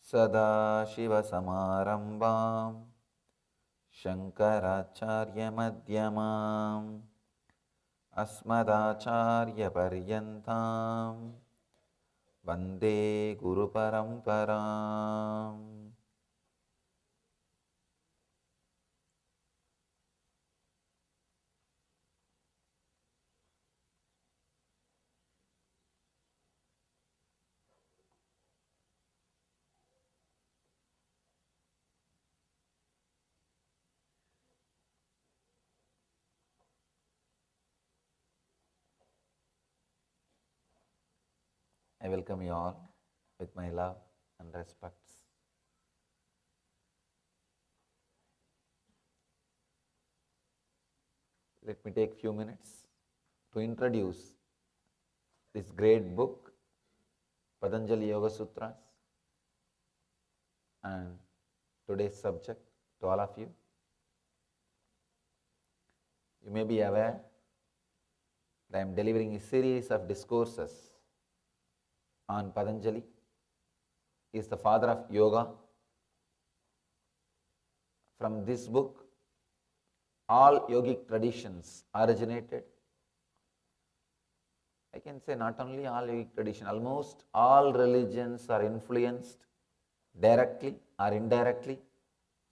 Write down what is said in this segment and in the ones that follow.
SadaShiva Samarambam Shankaracharya Madhyamam Asmadacharya Paryantam Vande Guru Paramparam. I welcome you all with my love and respects. Let me take few minutes to introduce this great book, Patanjali Yoga Sutras, and today's subject to all of you. You may be aware that I am delivering a series of discourses on Patanjali. He is the father of yoga. From this book, all yogic traditions originated. I can say not only all yogic traditions, almost all religions are influenced directly or indirectly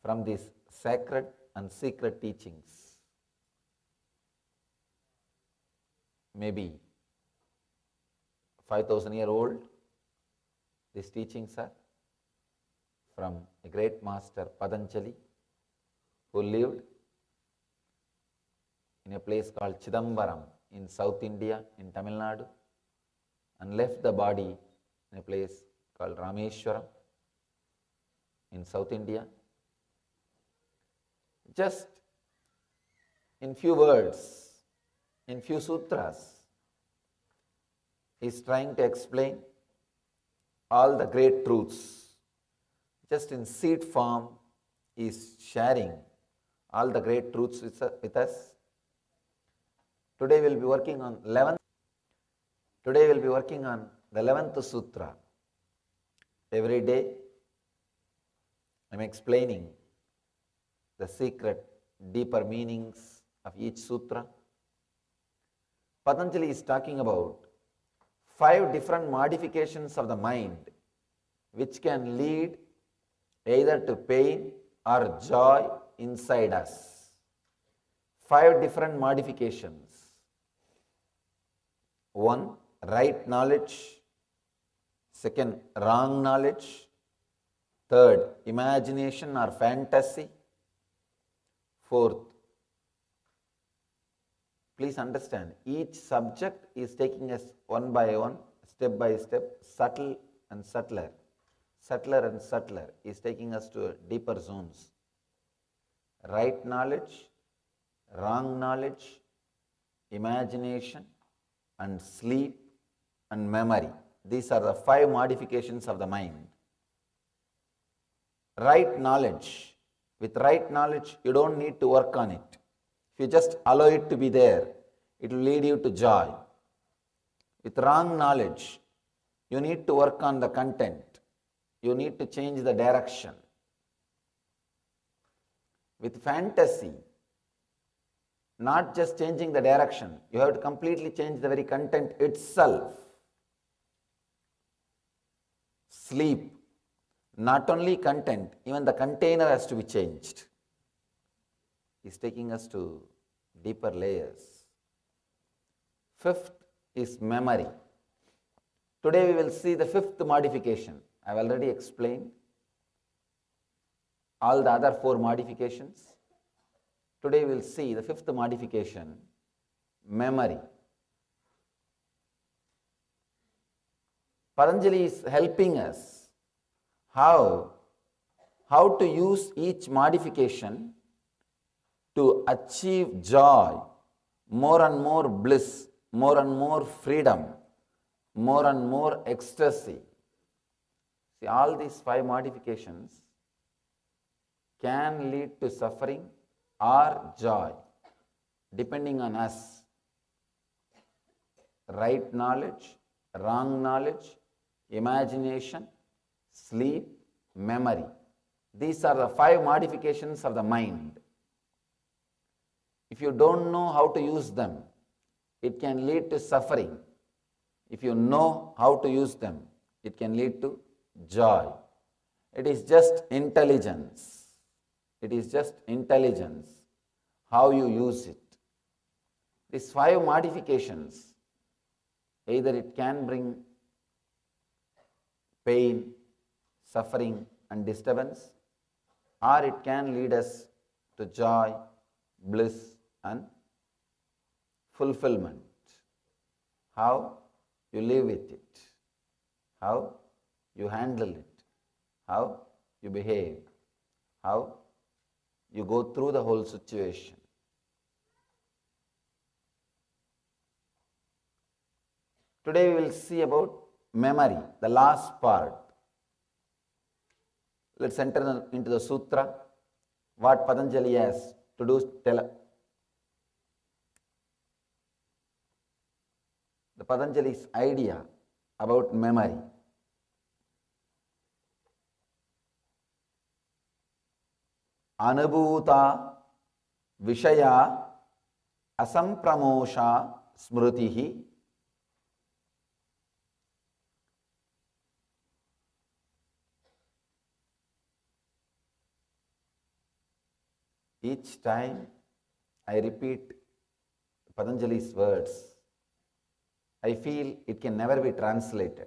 from these sacred and secret teachings. Maybe 5,000 years old, these teachings are from a great master Patanjali, who lived in a place called Chidambaram in South India, in Tamil Nadu, and left the body in a place called Rameshwaram in South India. Just in few words, in few sutras, he is trying to explain all the great truths. Just in seed form, he is sharing all the great truths with us. Today we will be working on 11th. Today we will be working on the 11th sutra. Every day I am explaining the secret, deeper meanings of each sutra. Patanjali is talking about 5 different modifications of the mind which can lead either to pain or joy inside us. 5 different modifications. 1. Right knowledge. 2. Wrong knowledge. 3. Imagination or fantasy. 4. Please understand, each subject is taking us one by one, step by step, subtle and subtler, is taking us to deeper zones. Right knowledge, wrong knowledge, imagination, and sleep and memory. These are the 5 modifications of the mind. Right knowledge. With right knowledge, you don't need to work on it. If you just allow it to be there, it will lead you to joy. With wrong knowledge, you need to work on the content. You need to change the direction. With fantasy, not just changing the direction, you have to completely change the very content itself. Sleep, not only content, even the container has to be changed. Is taking us to deeper layers. 5th is memory. Today we will see the 5th modification. I have already explained all the other 4 modifications. Today we will see the 5th modification, memory. Patanjali is helping us how to use each modification to achieve joy, more and more bliss, more and more freedom, more and more ecstasy. See, all these 5 modifications can lead to suffering or joy, depending on us. Right knowledge, wrong knowledge, imagination, sleep, memory. These are the 5 modifications of the mind. If you don't know how to use them, it can lead to suffering. If you know how to use them, it can lead to joy. It is just intelligence. It is just intelligence, how you use it. These 5 modifications, either it can bring pain, suffering and disturbance, or it can lead us to joy, bliss and fulfillment. How you live with it, how you handle it, how you behave, how you go through the whole situation. Today we will see about memory, the last part. Let's enter into the sutra. What Patanjali has to do, the Patanjali's idea about memory. Anubhuta Vishaya Asampramosha Smrutihi. Each time I repeat Patanjali's words, I feel it can never be translated.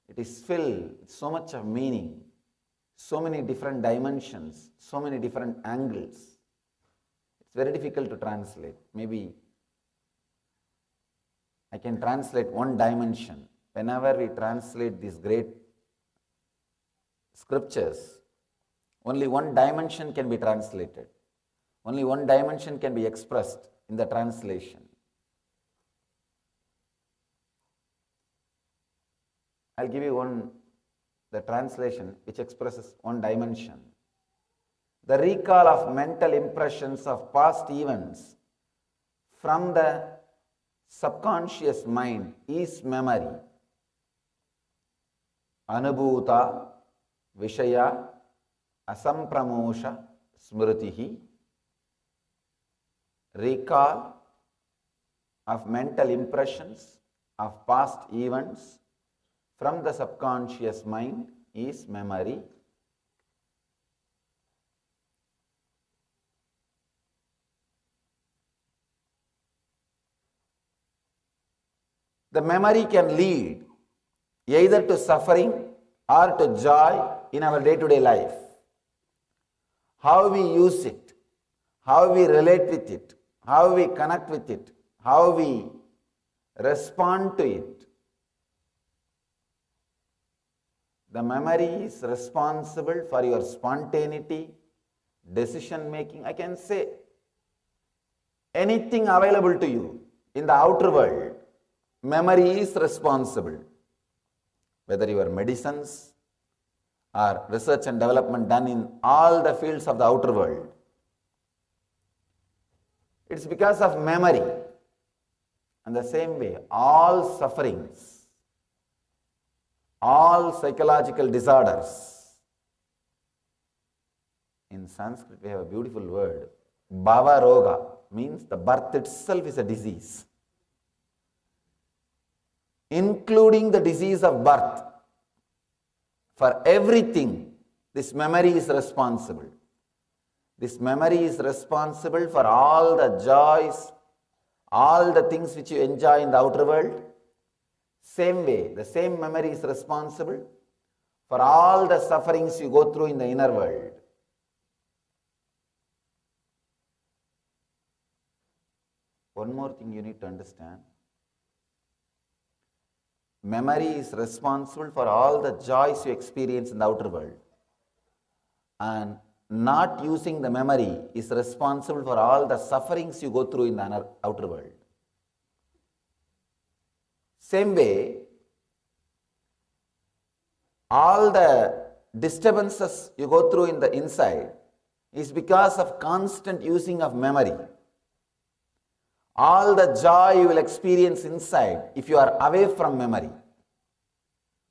It is filled with so much of meaning, so many different dimensions, so many different angles. It's very difficult to translate. Maybe I can translate one dimension. Whenever we translate these great scriptures, only one dimension can be translated. Only one dimension can be expressed in the translation. I'll give you the translation which expresses one dimension. The recall of mental impressions of past events from the subconscious mind is memory. Anubhuta Vishaya Asampramosha Smrutihi. Recall of mental impressions of past events from the subconscious mind is memory. The memory can lead either to suffering or to joy in our day-to-day life. How we use it, how we relate with it, how we connect with it, how we respond to it. The memory is responsible for your spontaneity, decision making. I can say anything available to you in the outer world, memory is responsible. Whether your medicines or research and development done in all the fields of the outer world, it's because of memory. And the same way, all sufferings, all psychological disorders. In Sanskrit, we have a beautiful word, bhava roga, means the birth itself is a disease, including the disease of birth. For everything, this memory is responsible. This memory is responsible for all the joys, all the things which you enjoy in the outer world. Same way, the same memory is responsible for all the sufferings you go through in the inner world. One more thing you need to understand. Memory is responsible for all the joys you experience in the outer world. And not using the memory is responsible for all the sufferings you go through in the outer world. Same way, all the disturbances you go through in the inside is because of constant using of memory. All the joy you will experience inside if you are away from memory.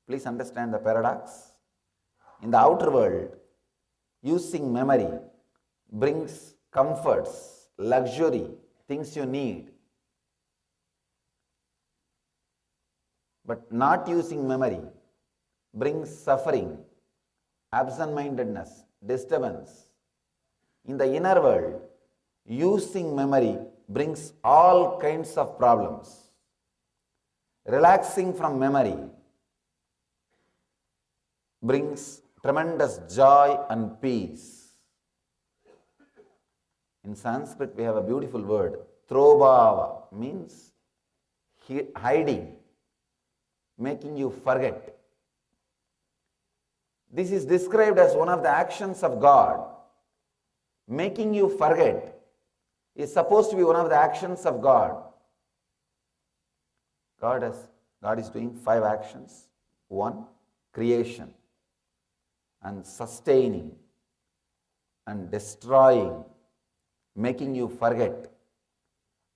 Please understand the paradox. In the outer world, using memory brings comforts, luxury, things you need. But not using memory brings suffering, absent-mindedness, disturbance. In the inner world, using memory brings all kinds of problems. Relaxing from memory brings tremendous joy and peace. In Sanskrit, we have a beautiful word, throbhava, means hiding, making you forget. This is described as one of the actions of God. Making you forget is supposed to be one of the actions of God. God is doing 5 actions. 1, creation, and sustaining, and destroying, making you forget,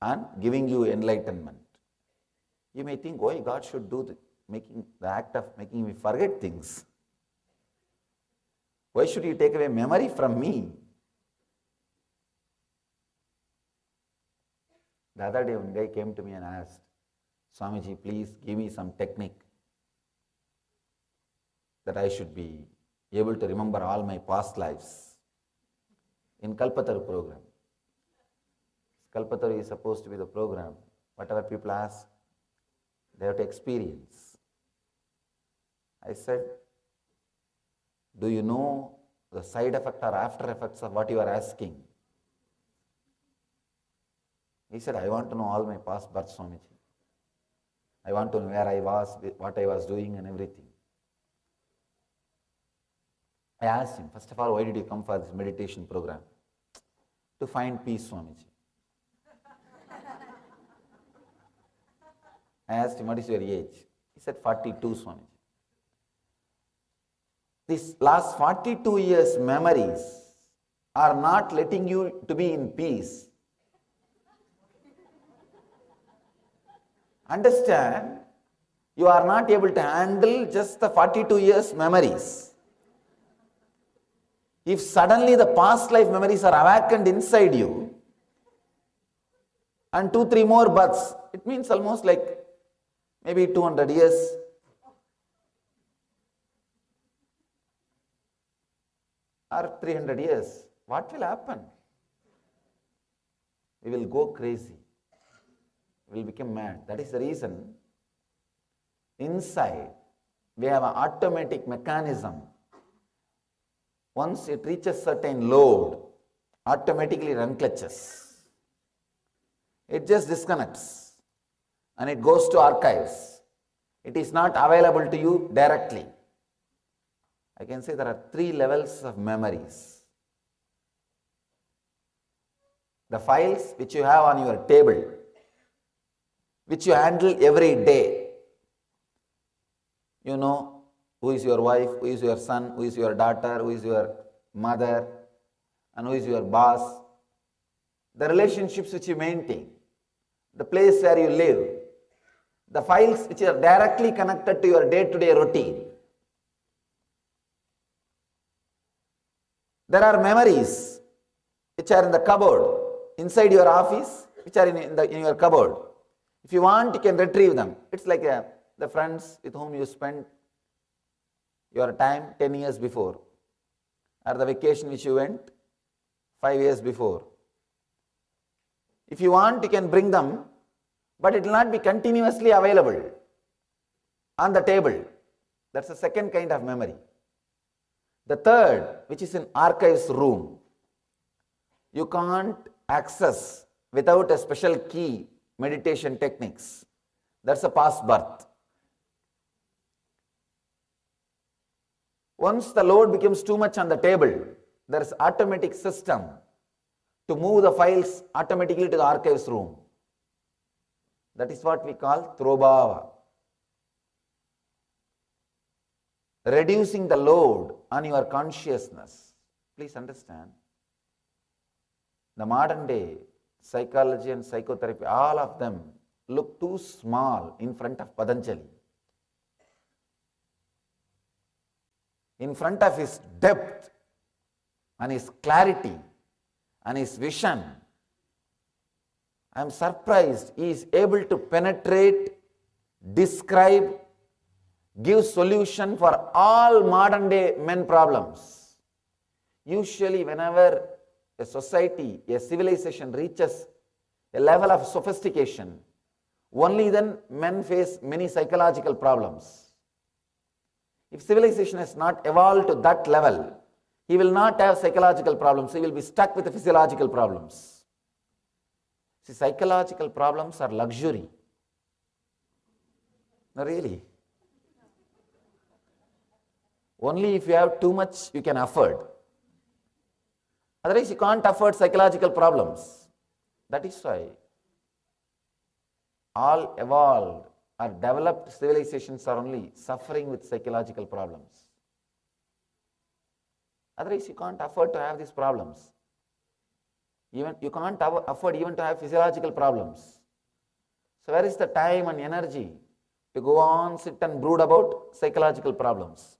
and giving you enlightenment. You may think, why God should do the act of making me forget things? Why should He take away memory from me? The other day, one guy came to me and asked, Swamiji, please give me some technique that I should be able to remember all my past lives. In Kalpataru program. Kalpataru is supposed to be the program. Whatever people ask, they have to experience. I said, do you know the side effect or after effects of what you are asking? He said, I want to know all my past births, Swamiji. I want to know where I was, what I was doing and everything. I asked him, first of all, why did you come for this meditation program? To find peace, Swamiji. I asked him, what is your age? He said, 42, Swamiji. These last 42 years' memories are not letting you to be in peace. Understand, you are not able to handle just the 42 years' memories. If suddenly the past life memories are awakened inside you, and 2-3 more births, it means almost like maybe 200 years. Or 300 years. What will happen? We will go crazy. We will become mad. That is the reason inside we have an automatic mechanism. Once it reaches certain load, automatically it unclutches. It just disconnects and it goes to archives. It is not available to you directly. I can say there are 3 levels of memories. The files which you have on your table, which you handle every day. You know who is your wife, who is your son, who is your daughter, who is your mother, and who is your boss. The relationships which you maintain, the place where you live, the files which are directly connected to your day-to-day routine. There are memories which are in the cupboard, inside your office, which are in your cupboard. If you want, you can retrieve them. It's like the friends with whom you spent your time 10 years before, or the vacation which you went 5 years before. If you want, you can bring them, but it will not be continuously available on the table. That's the second kind of memory. The third, which is in archives room, you can't access without a special key meditation techniques. That's a past birth. Once the load becomes too much on the table, there is automatic system to move the files automatically to the archives room. That is what we call throbhava. Reducing the load on your consciousness. Please understand, the modern day psychology and psychotherapy, all of them look too small in front of Patanjali. in front of his depth and his clarity and his vision, I am surprised he is able to penetrate, describe, give solution for all modern day men problems. Usually whenever a society, a civilization reaches a level of sophistication, only then men face many psychological problems. If civilization has not evolved to that level, he will not have psychological problems. He will be stuck with the physiological problems. See, psychological problems are luxury. No, really. Only if you have too much, you can afford. Otherwise, you can't afford psychological problems. That is why all evolved or developed civilizations are only suffering with psychological problems. Otherwise, you can't afford to have these problems. Even you can't afford even to have physiological problems. So where is the time and energy to go on, sit and brood about psychological problems?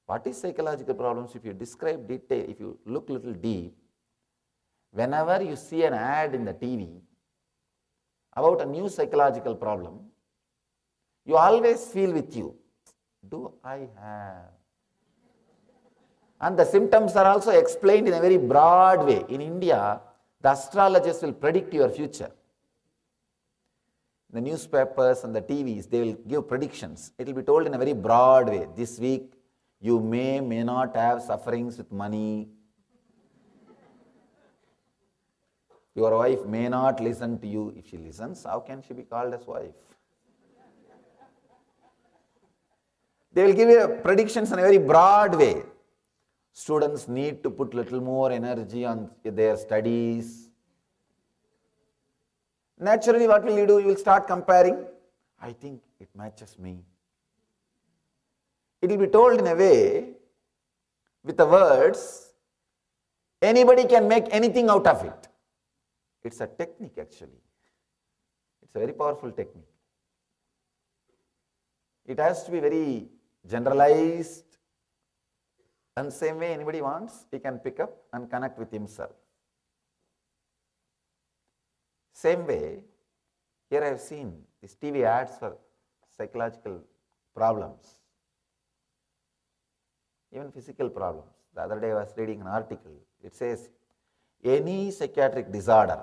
What is psychological problems? If you describe detail, if you look little deep, whenever you see an ad in the TV about a new psychological problem, you always feel with you, do I have? And the symptoms are also explained in a very broad way. In India, the astrologers will predict your future. The newspapers and the TVs, they will give predictions. It will be told in a very broad way. This week, you may not have sufferings with money. Your wife may not listen to you. If she listens, how can she be called as wife? They will give you predictions in a very broad way. Students need to put little more energy on their studies. Naturally, what will you do? You will start comparing. I think it matches me. It will be told in a way, with the words, anybody can make anything out of it. It's a technique actually. It's a very powerful technique. It has to be very generalized, and same way anybody wants, he can pick up and connect with himself. Same way, here I have seen these TV ads for psychological problems, even physical problems. The other day I was reading an article. It says, any psychiatric disorder,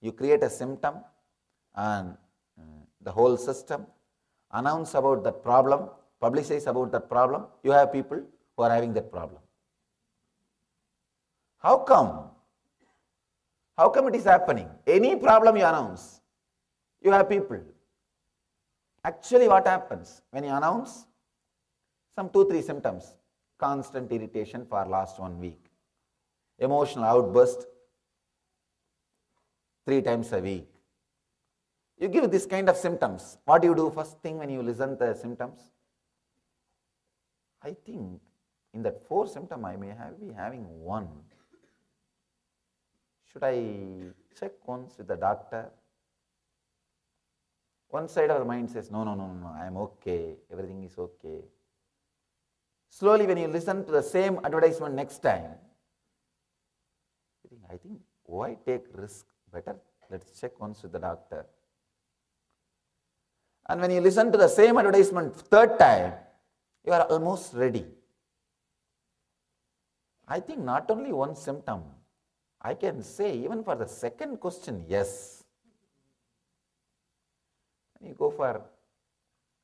you create a symptom and the whole system announce about that problem, publicize about that problem, you have people who are having that problem. How come? How come it is happening? Any problem you announce, you have people. Actually what happens when you announce some 2-3 symptoms? Constant irritation for last 1 week. Emotional outburst 3 times a week. You give this kind of symptoms. What do you do first thing when you listen to the symptoms? I think in that 4 symptoms I may be having 1. Should I check once with the doctor? One side of the mind says, no, I am okay, everything is okay. Slowly when you listen to the same advertisement next time, I think, why take risk? Better let's check once with the doctor. And when you listen to the same advertisement 3rd time, you are almost ready. I think not only 1 symptom, I can say even for the 2nd question, yes. You go for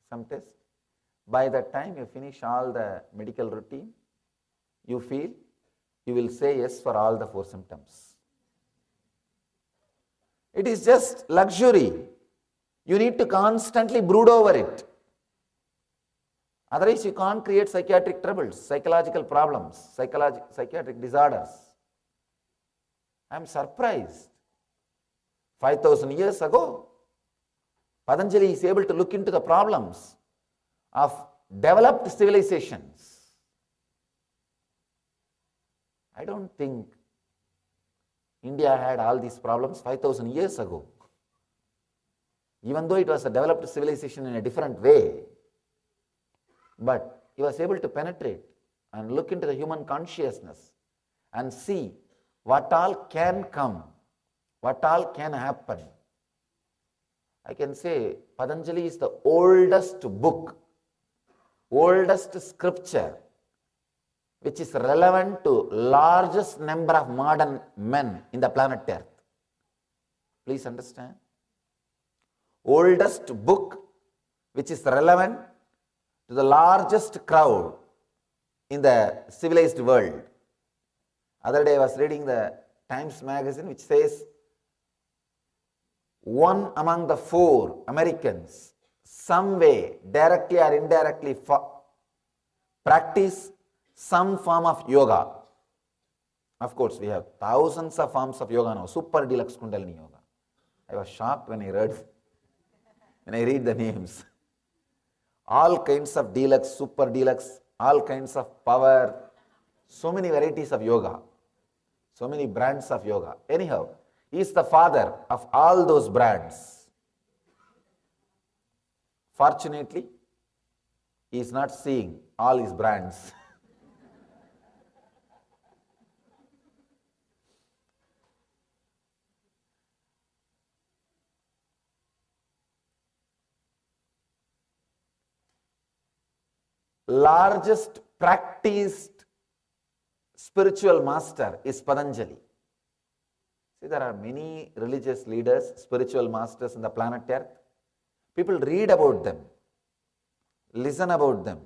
some test. By the time you finish all the medical routine, you feel you will say yes for all the 4 symptoms. It is just luxury. You need to constantly brood over it. Otherwise, you can't create psychiatric troubles, psychological problems, psychiatric disorders. I am surprised. 5,000 years ago, Patanjali is able to look into the problems of developed civilizations. I don't think India had all these problems 5,000 years ago. Even though it was a developed civilization in a different way, but he was able to penetrate and look into the human consciousness and see what all can come, what all can happen. I can say Patanjali is the oldest book, oldest scripture which is relevant to largest number of modern men in the planet Earth. Please understand. Oldest book which is relevant to the largest crowd in the civilized world. Other day I was reading the Times magazine which says 1 among the 4 Americans some way, directly or indirectly, practice some form of yoga. Of course, we have thousands of forms of yoga now, super deluxe Kundalini yoga. I was shocked when I read the names. All kinds of deluxe, super deluxe, all kinds of power, so many varieties of yoga, so many brands of yoga. Anyhow, he is the father of all those brands. Fortunately, he is not seeing all his brands. Largest practiced spiritual master is Patanjali. See, there are many religious leaders, spiritual masters in the planet Earth. People read about them, listen about them,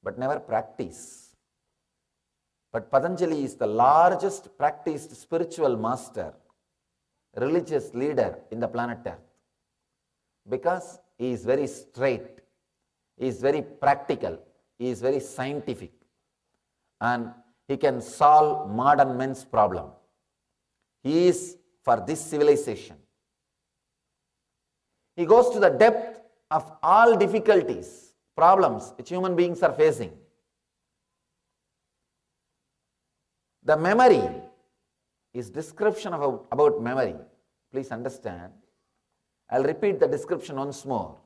but never practice. But Patanjali is the largest practiced spiritual master, religious leader in the planet Earth, because he is very straight, he is very practical, he is very scientific, and he can solve modern men's problem. He is for this civilization. He goes to the depth of all difficulties, problems which human beings are facing. The memory is description about memory. Please understand. I'll repeat the description once more.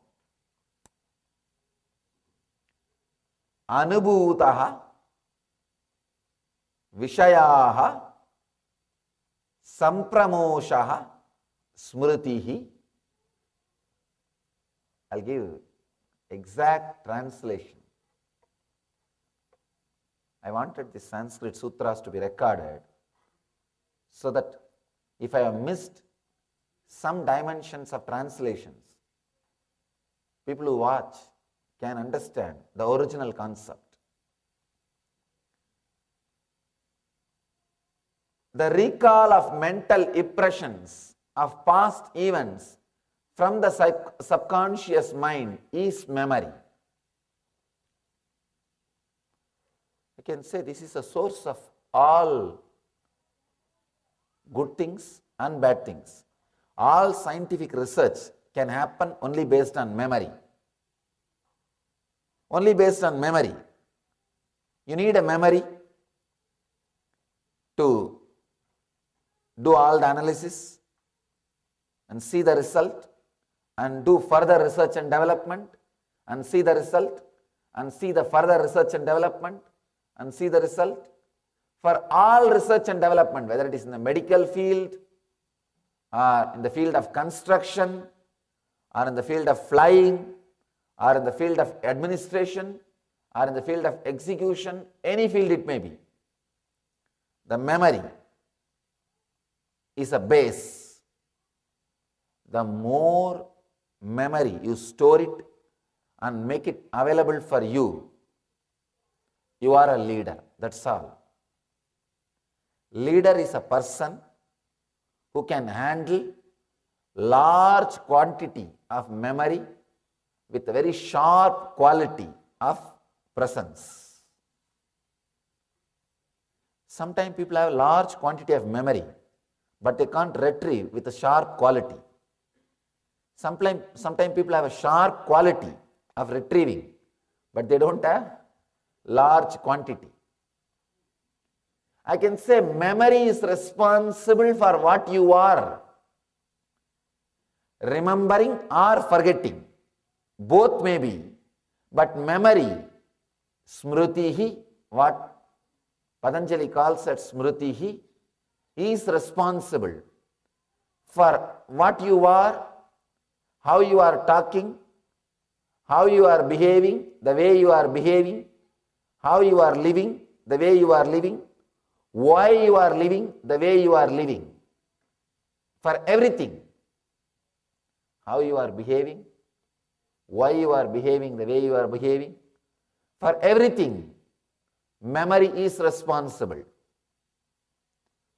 Anubhutaha Vishayaha Sampramoshaha Smritihi. I'll give exact translation. I wanted the Sanskrit sutras to be recorded so that if I have missed some dimensions of translations, people who watch can understand the original concept. The recall of mental impressions of past events from the subconscious mind is memory. I can say this is a source of all good things and bad things. All scientific research can happen only based on memory. Only based on memory. You need a memory to do all the analysis and see the result and do further research and development and see the result and see the further research and development and see the result. For all research and development, whether it is in the medical field or in the field of construction or in the field of flying or in the field of administration or in the field of execution, any field it may be, the memory is a base. The more memory you store it and make it available for you, you are a leader. That's all. Leader is a person who can handle large quantity of memory with a very sharp quality of presence. Sometimes people have large quantity of memory, but they can't retrieve with a sharp quality. Sometimes people have a sharp quality of retrieving, but they don't have large quantity. I can say memory is responsible for what you are remembering or forgetting. Both may be, but memory, smritihi, what Patanjali calls as smritihi, is responsible for what you are, how you are talking, how you are behaving, the way you are behaving, how you are living, the way you are living, why you are living, the way you are living. For everything, how you are behaving, why you are behaving, the way you are behaving, for everything, memory is responsible.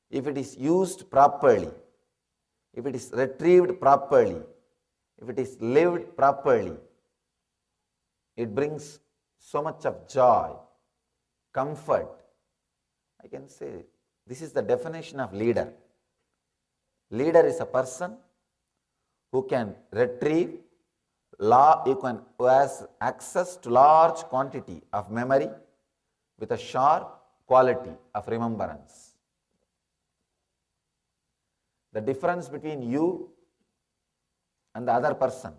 If it is used properly, if it is retrieved properly, if it is lived properly, it brings so much of joy, comfort. I can say this is the definition of leader. Leader is a person who can retrieve, who has access to large quantity of memory with a sharp quality of remembrance. The difference between you and the other person,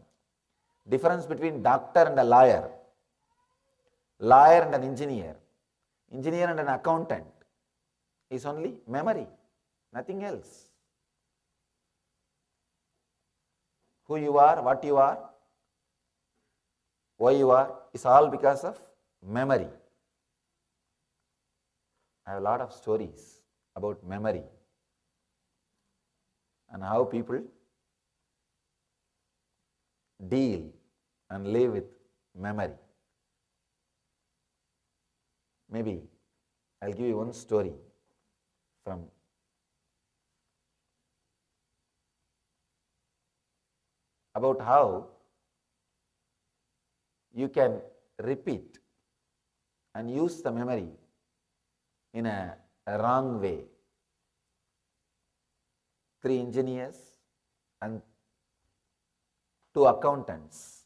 difference between doctor and a lawyer, lawyer and an engineer, engineer and an accountant is only memory, nothing else. Who you are, what you are, why you are, is all because of memory. I have a lot of stories about memory and how people deal and live with memory. Maybe I'll give you one story from about how you can repeat and use the memory in a wrong way. 3 engineers and 2 accountants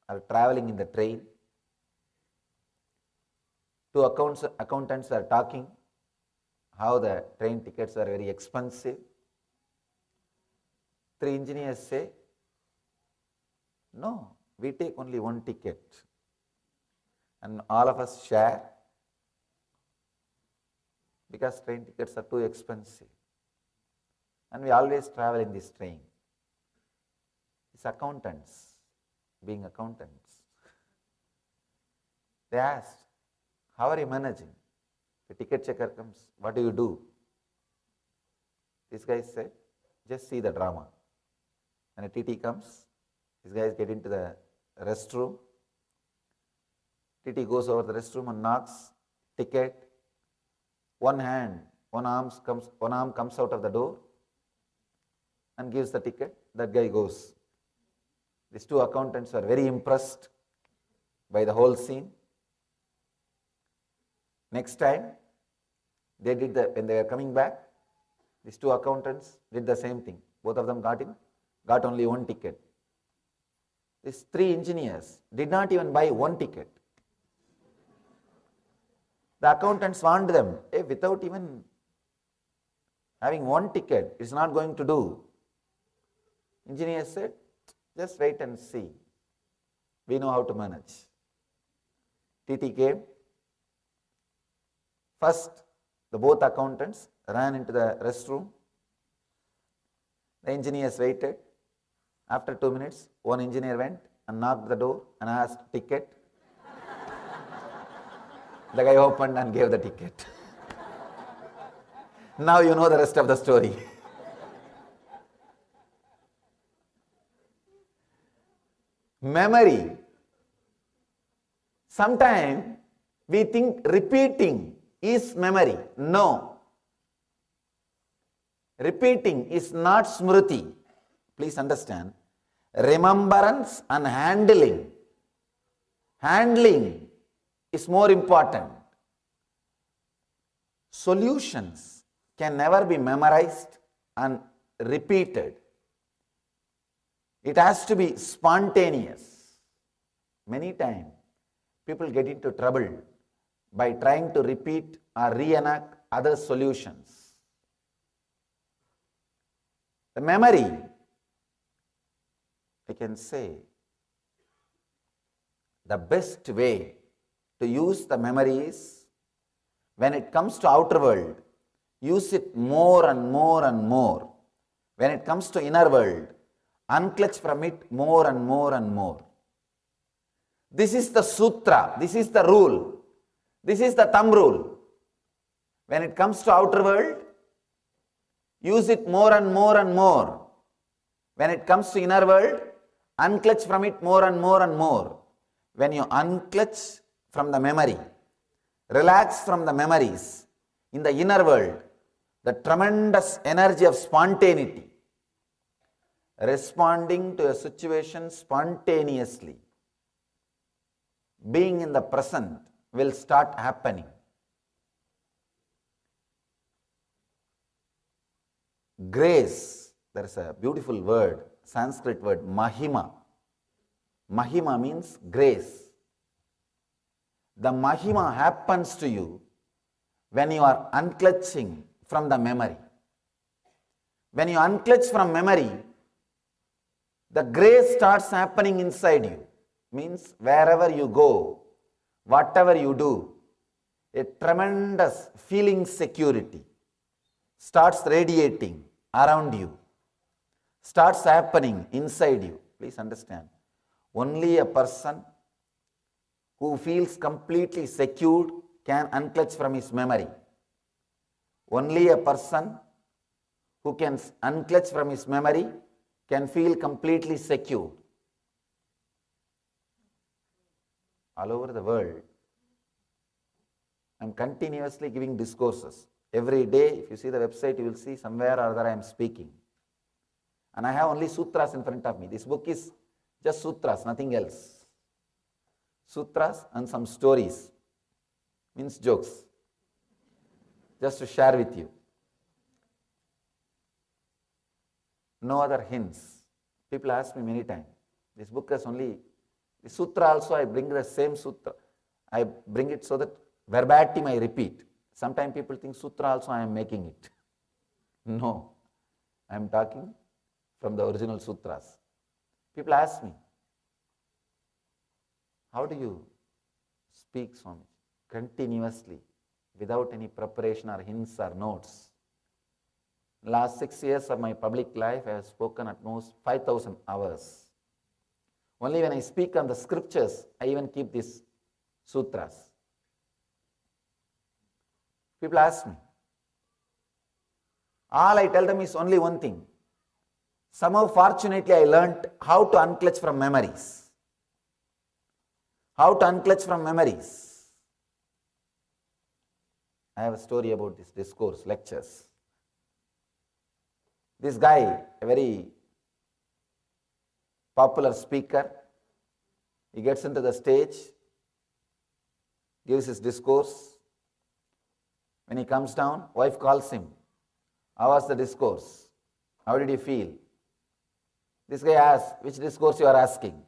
are traveling in the train. 2 accountants are talking how the train tickets are very expensive. 3 engineers say, no, we take only 1 ticket and all of us share because train tickets are too expensive and we always travel in this train. These accountants, being accountants, they asked, how are you managing? The ticket checker comes, what do you do? This guy said, just see the drama. When a TT comes, these guys get into the restroom. TT goes over the restroom and knocks, ticket. One arm comes out of the door and gives the ticket. That guy goes. These 2 accountants were very impressed by the whole scene. Next time, when they were coming back, these 2 accountants did the same thing. Both of them got only 1 ticket. These 3 engineers did not even buy 1 ticket. The accountants warned them, hey, without even having 1 ticket, it's not going to do. Engineers said, just wait and see. We know how to manage. TT came. First, both accountants ran into the restroom. The engineers waited. After 2 minutes, one engineer went and knocked the door and asked ticket. The guy opened and gave the ticket. Now you know the rest of the story. Memory. Sometimes we think repeating is memory. No. Repeating is not smriti. Please understand. Remembrance and handling. Handling is more important. Solutions can never be memorized and repeated. It has to be spontaneous. Many times, people get into trouble by trying to repeat or reenact other solutions. The memory, I can say, the best way to use the memory is When it comes to outer world, use it more and more and more. When it comes to inner world, unclutch from it more and more and more. This is the sutra, this is the rule, this is the thumb rule. When it comes to outer world, use it more and more and more. When it comes to inner world, unclutch from it more and more and more. When you unclutch from the memory, relax from the memories, in the inner world, the tremendous energy of spontaneity, responding to a situation spontaneously, being in the present will start happening. Grace, there is a beautiful word, Sanskrit word, Mahima. Mahima means grace. The Mahima happens to you when you are unclutching from the memory. When you unclutch from memory, the grace starts happening inside you. Means wherever you go, whatever you do, a tremendous feeling security starts radiating around you, starts happening inside you. Please understand, only a person who feels completely secured can unclutch from his memory. Only a person who can unclutch from his memory can feel completely secure. All over the world, I am continuously giving discourses. Every day, if you see the website, you will see somewhere or other I am speaking. And I have only sutras in front of me. This book is just sutras, nothing else. Sutras and some stories, means jokes, just to share with you. No other hints. People ask me many times, this book has only, the sutra also I bring the same sutra. I bring it so that verbatim I repeat. Sometimes people think sutra also I am making it. No, I am talking from the original sutras. People ask me, how do you speak Swami? Continuously, without any preparation or hints or notes. Last 6 years of my public life, I have spoken at most 5,000 hours. Only when I speak on the scriptures, I even keep these sutras. People ask me. All I tell them is only one thing. Somehow, fortunately, I learnt how to unclutch from memories. How to unclutch from memories. I have a story about this discourse, lectures. This guy, a very popular speaker, he gets into the stage, gives his discourse. When he comes down, wife calls him. How was the discourse? How did you feel? This guy asks, which discourse you are asking?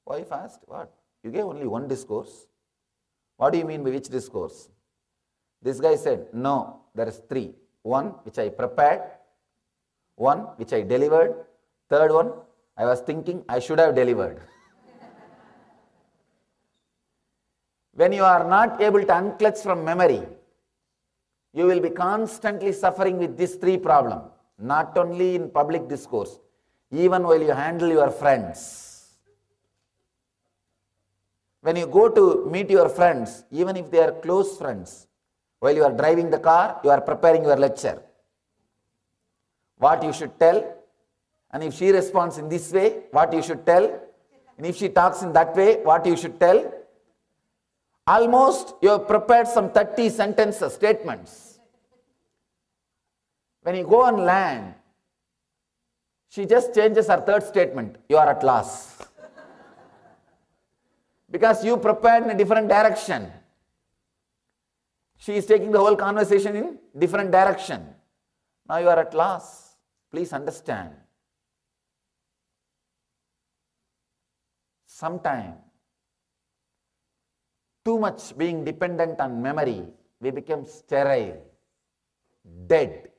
Wife asked, what? You gave only one discourse. What do you mean by which discourse? This guy said, no, there is 3. One which I prepared, one which I delivered, third one I was thinking I should have delivered. When you are not able to unclutch from memory, you will be constantly suffering with these 3 problems, not only in public discourse, even while you handle your friends. When you go to meet your friends, even if they are close friends, while you are driving the car, you are preparing your lecture. What you should tell, and if she responds in this way, what you should tell, and if she talks in that way, what you should tell. Almost you have prepared some 30 sentences, statements. When you go on land, she just changes her third statement, you are at loss. Because you prepared in a different direction. She is taking the whole conversation in different direction. Now you are at loss. Please understand. Sometimes, too much being dependent on memory, we become sterile, dead.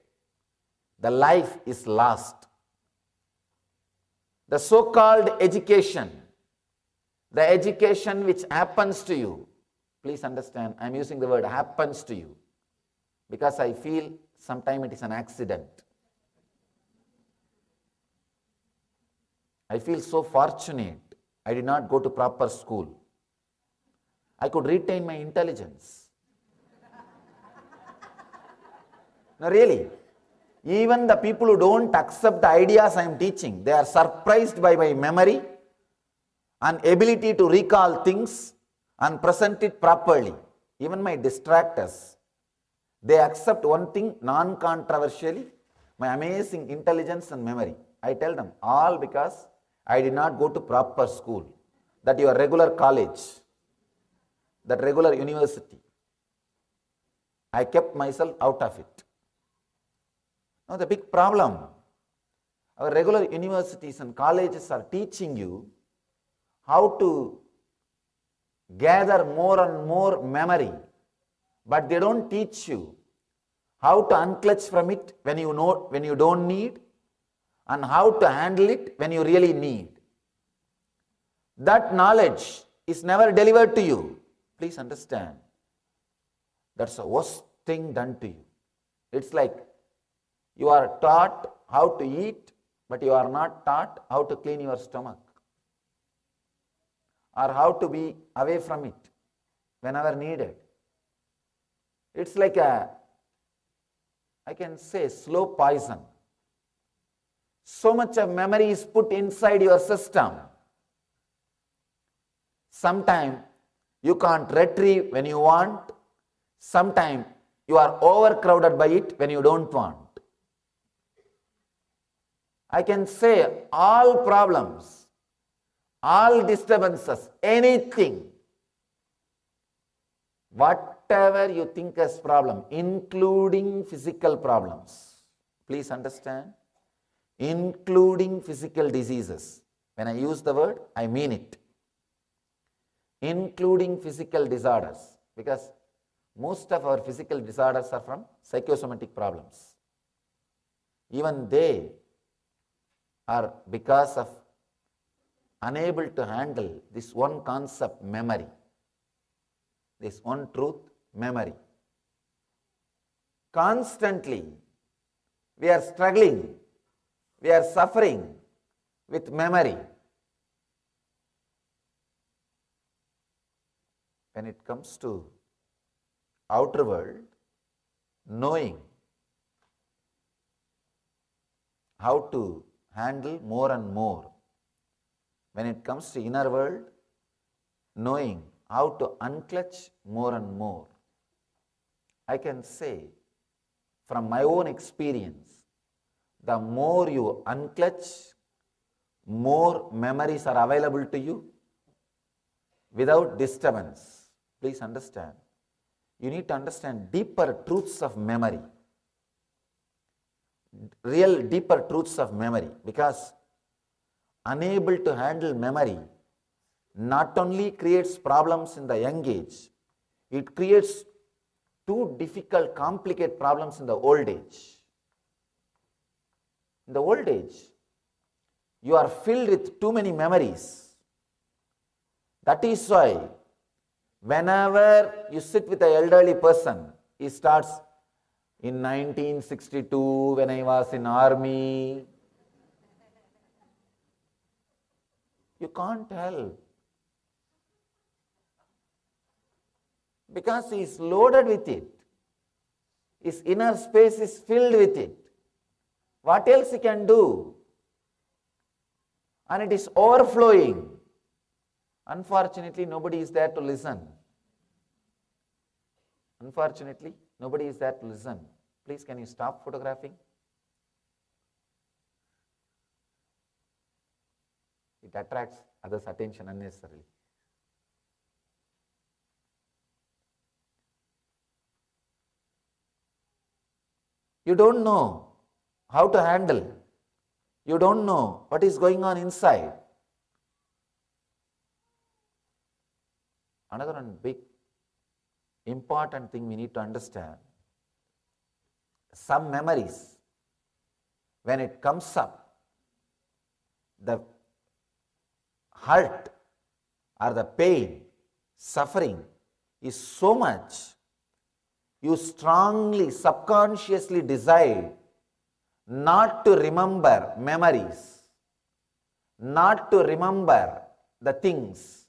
The life is lost. The so-called education, the education which happens to you, Please understand, I am using the word happens to you because I feel sometimes it is an accident. I feel so fortunate. I did not go to proper school. I could retain my intelligence. No, really. Even the people who don't accept the ideas I am teaching, they are surprised by my memory and ability to recall things and present it properly. Even my distractors, they accept one thing non-controversially, my amazing intelligence and memory. I tell them, all because I did not go to proper school, that your regular college, that regular university. I kept myself out of it. Now the big problem, our regular universities and colleges are teaching you how to gather more and more memory, but they don't teach you how to unclutch from it when you don't need, and how to handle it when you really need. That knowledge is never delivered to you. Please understand. That's the worst thing done to you. It's like you are taught how to eat, but you are not taught how to clean your stomach, or how to be away from it whenever needed. It's like I can say, slow poison. So much of memory is put inside your system. Sometimes you can't retrieve when you want. Sometimes you are overcrowded by it when you don't want. I can say all problems, all disturbances, anything, whatever you think as problem, including physical problems. Please understand, including physical diseases. When I use the word, I mean it. Including physical disorders, because most of our physical disorders are from psychosomatic problems. Even they are because of unable to handle this one concept, memory, this one truth, memory. Constantly we are struggling, we are suffering with memory. When it comes to outer world, knowing how to handle more and more. When it comes to inner world, knowing how to unclutch more and more. I can say from my own experience, the more you unclutch, more memories are available to you without disturbance. Please understand. You need to understand deeper truths of memory. Real deeper truths of memory, because unable to handle memory not only creates problems in the young age, it creates too difficult, complicated problems in the old age. In the old age, you are filled with too many memories. That is why whenever you sit with an elderly person, he starts, in 1962 when I was in army. You can't help. Because he is loaded with it. His inner space is filled with it. What else he can do? And it is overflowing. Unfortunately, nobody is there to listen. Unfortunately, nobody is there to listen. Please, can you stop photographing? It attracts others' attention unnecessarily. You don't know how to handle. You don't know what is going on inside. Another one big important thing we need to understand. Some memories, when it comes up, the hurt or the pain, suffering is so much, you strongly, subconsciously decide not to remember memories, not to remember the things.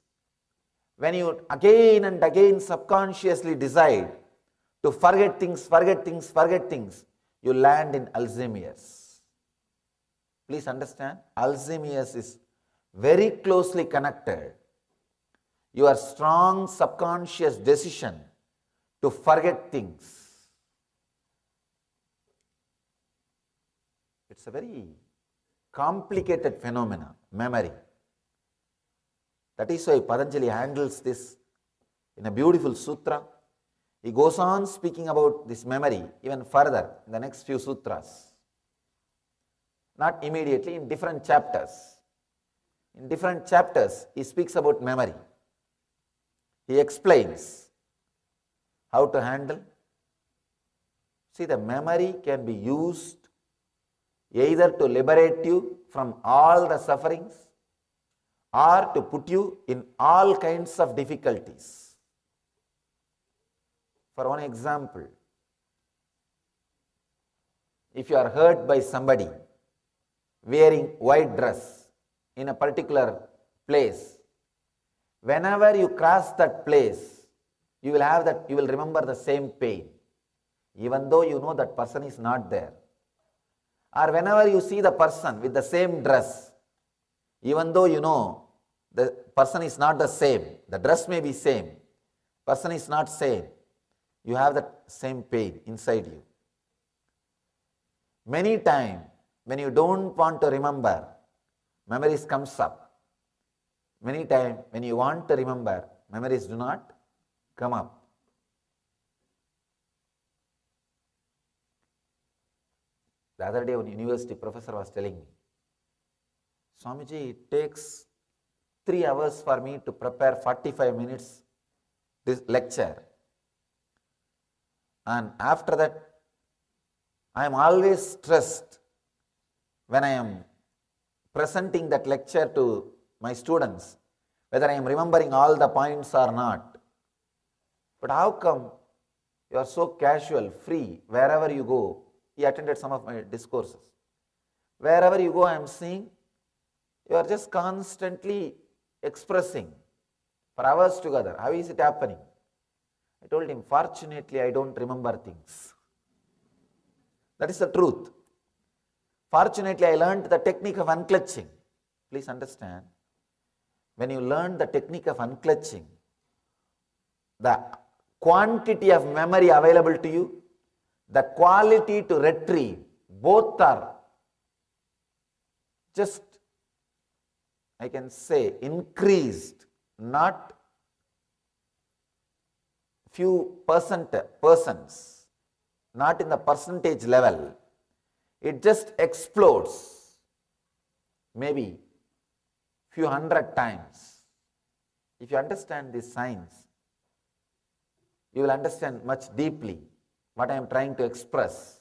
When you again and again subconsciously decide to forget things, you land in Alzheimer's. Please understand, Alzheimer's is very closely connected. Your strong subconscious decision to forget things. It's a very complicated phenomenon, memory. That is why Patanjali handles this in a beautiful sutra. He goes on speaking about this memory even further in the next few sutras. Not immediately, in different chapters. In different chapters, he speaks about memory. He explains how to handle. See, the memory can be used either to liberate you from all the sufferings or to put you in all kinds of difficulties. For one example, if you are hurt by somebody wearing white dress in a particular place, whenever you cross that place, you will remember the same pain, even though you know that person is not there. Or whenever you see the person with the same dress, even though you know the person is not the same, the dress may be same, person is not same, you have that same pain inside you. Many times, when you don't want to remember, memories comes up. Many times, when you want to remember, memories do not come up. The other day, one university professor was telling me, Swamiji, it takes 3 hours for me to prepare 45 minutes this lecture. And after that, I am always stressed when I am presenting that lecture to my students, whether I am remembering all the points or not. But how come you are so casual, free, wherever you go? He attended some of my discourses. Wherever you go, I am seeing you are just constantly expressing for hours together. How is it happening? I told him, fortunately, I don't remember things. That is the truth. Fortunately, I learned the technique of unclutching. Please understand, when you learn the technique of unclutching, the quantity of memory available to you, the quality to retrieve, both are just, I can say, increased, not few persons, not in the percentage level. It just explodes, maybe few hundred times. If you understand this science, you will understand much deeply what I am trying to express.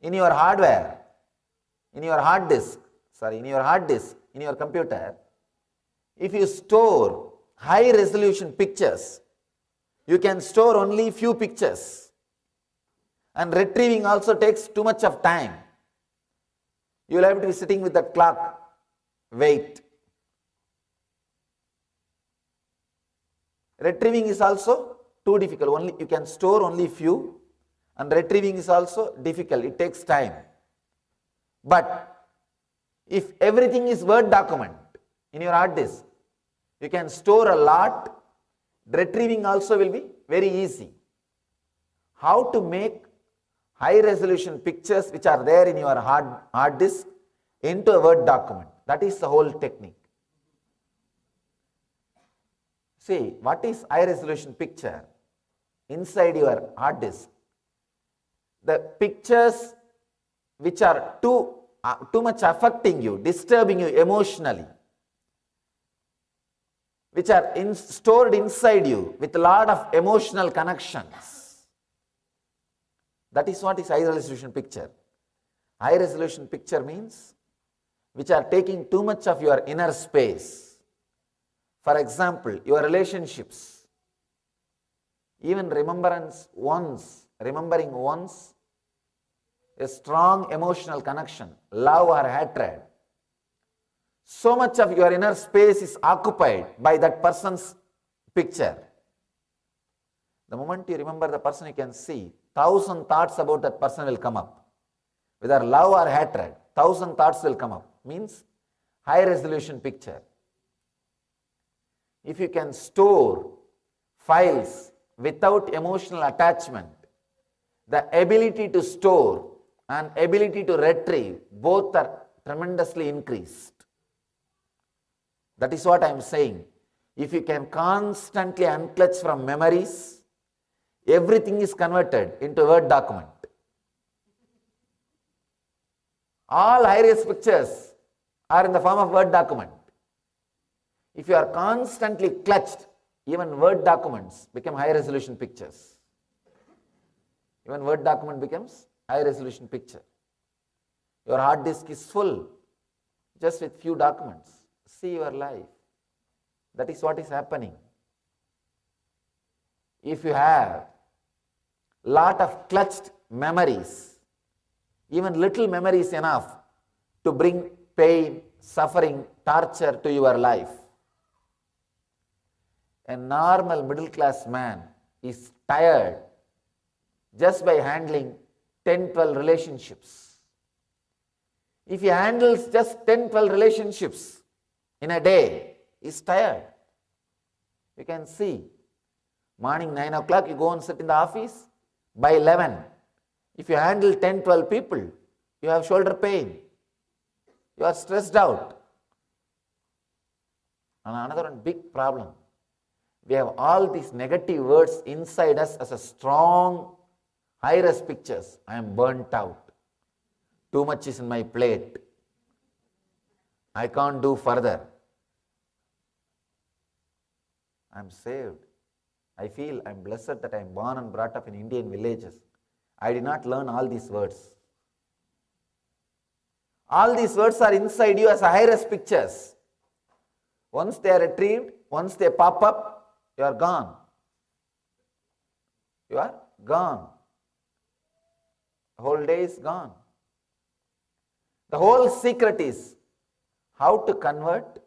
In your hardware, in your hard disk, in your computer, if you store high resolution pictures, you can store only few pictures. And retrieving also takes too much of time. You will have to be sitting with that clock, wait. Retrieving is also too difficult. You can store only few, and retrieving is also difficult. It takes time. But if everything is Word document in your hard disk, you can store a lot. Retrieving also will be very easy. How to make high resolution pictures which are there in your hard disk into a Word document? That is the whole technique. See, what is high resolution picture? Inside your hard disk, the pictures which are too much affecting you, disturbing you emotionally, which are stored inside you with a lot of emotional connections. That is what is high resolution picture. High resolution picture means which are taking too much of your inner space. For example, your relationships. Even remembering once a strong emotional connection, love or hatred. So much of your inner space is occupied by that person's picture. The moment you remember the person, you can see 1,000 thoughts about that person will come up. Whether love or hatred, 1,000 thoughts will come up. Means high resolution picture. If you can store files without emotional attachment, the ability to store and ability to retrieve both are tremendously increased. That is what I am saying. If you can constantly unclutch from memories, everything is converted into a Word document. All high-res pictures are in the form of Word document. If you are constantly clutched, even Word documents become high-resolution pictures. Even Word document becomes high-resolution picture. Your hard disk is full just with few documents. See your life. That is what is happening. If you have lot of clutched memories, even little memory is enough to bring pain, suffering, torture to your life. A normal middle class man is tired just by handling 10-12 relationships. If he handles just 10-12 relationships in a day, he is tired. You can see, morning 9 o'clock you go and sit in the office, by 11, if you handle 10-12 people, you have shoulder pain, you are stressed out. And another one big problem, we have all these negative words inside us as a strong high-res pictures. I am burnt out. Too much is in my plate. I can't do further. I am saved. I feel I am blessed that I am born and brought up in Indian villages. I did not learn all these words. All these words are inside you as a high-res pictures. Once they are retrieved, once they pop up, you are gone. You are gone. The whole day is gone. The whole secret is how to convert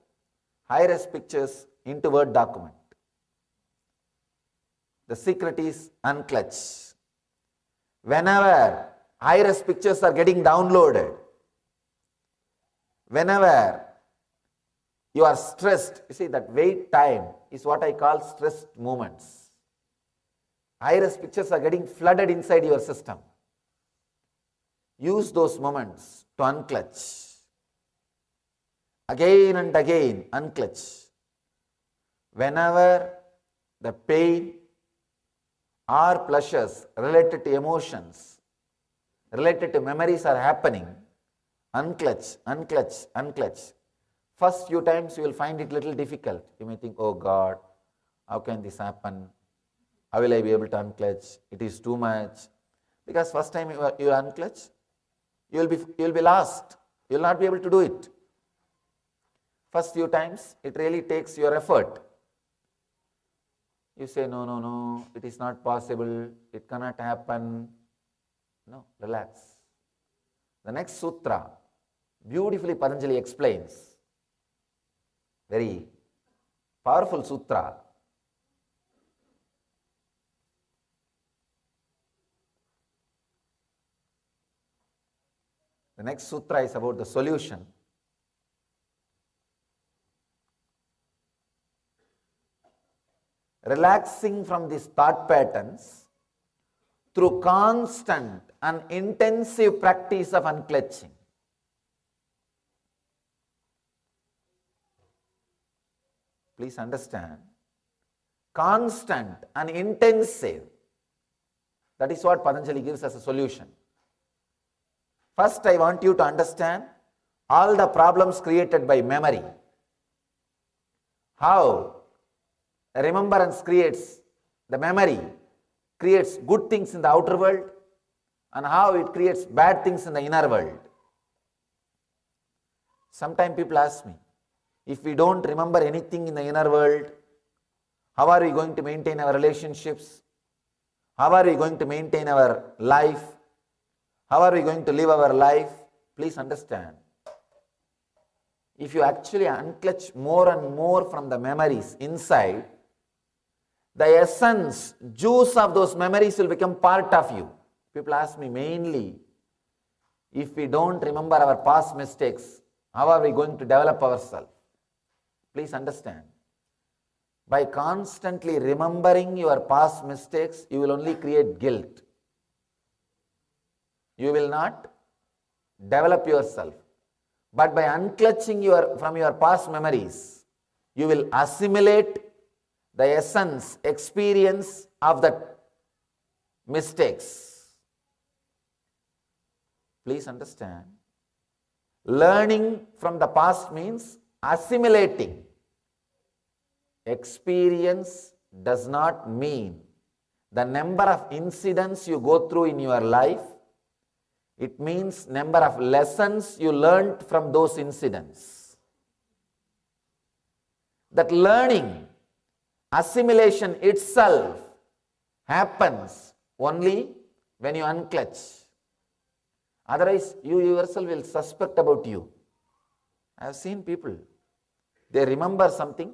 high-res pictures into Word document. The secret is unclutch. Whenever high-res pictures are getting downloaded, whenever you are stressed, you see that wait time is what I call stressed moments. High-res pictures are getting flooded inside your system. Use those moments to unclutch. Again and again, unclutch. Whenever the pain or pleasures related to emotions, related to memories are happening, unclutch, unclutch, unclutch. First few times you will find it little difficult. You may think, oh God, how can this happen? How will I be able to unclutch? It is too much. Because first time you unclutch, you will be lost. You will not be able to do it. First few times, it really takes your effort. You say, no, it is not possible, it cannot happen. No, relax. The next sutra, beautifully Patanjali explains. Very powerful sutra. The next sutra is about the solution. Relaxing from these thought patterns through constant and intensive practice of unclutching. Please understand, constant and intensive. That is what Patanjali gives as a solution. First, I want you to understand all the problems created by memory. How remembrance creates, the memory creates good things in the outer world and how it creates bad things in the inner world. Sometimes people ask me, if we don't remember anything in the inner world, how are we going to maintain our relationships? How are we going to maintain our life? How are we going to live our life? Please understand. If you actually unclutch more and more from the memories inside, the essence, juice of those memories will become part of you. People ask me mainly, if we don't remember our past mistakes, how are we going to develop ourselves? Please understand. By constantly remembering your past mistakes, you will only create guilt. You will not develop yourself. But by unclutching from your past memories, you will assimilate the essence, experience of the mistakes. Please understand. Learning from the past means assimilating. Experience does not mean the number of incidents you go through in your life. It means number of lessons you learned from those incidents. That learning, assimilation itself happens only when you unclutch. Otherwise, you yourself will suspect about you. I have seen people, they remember something,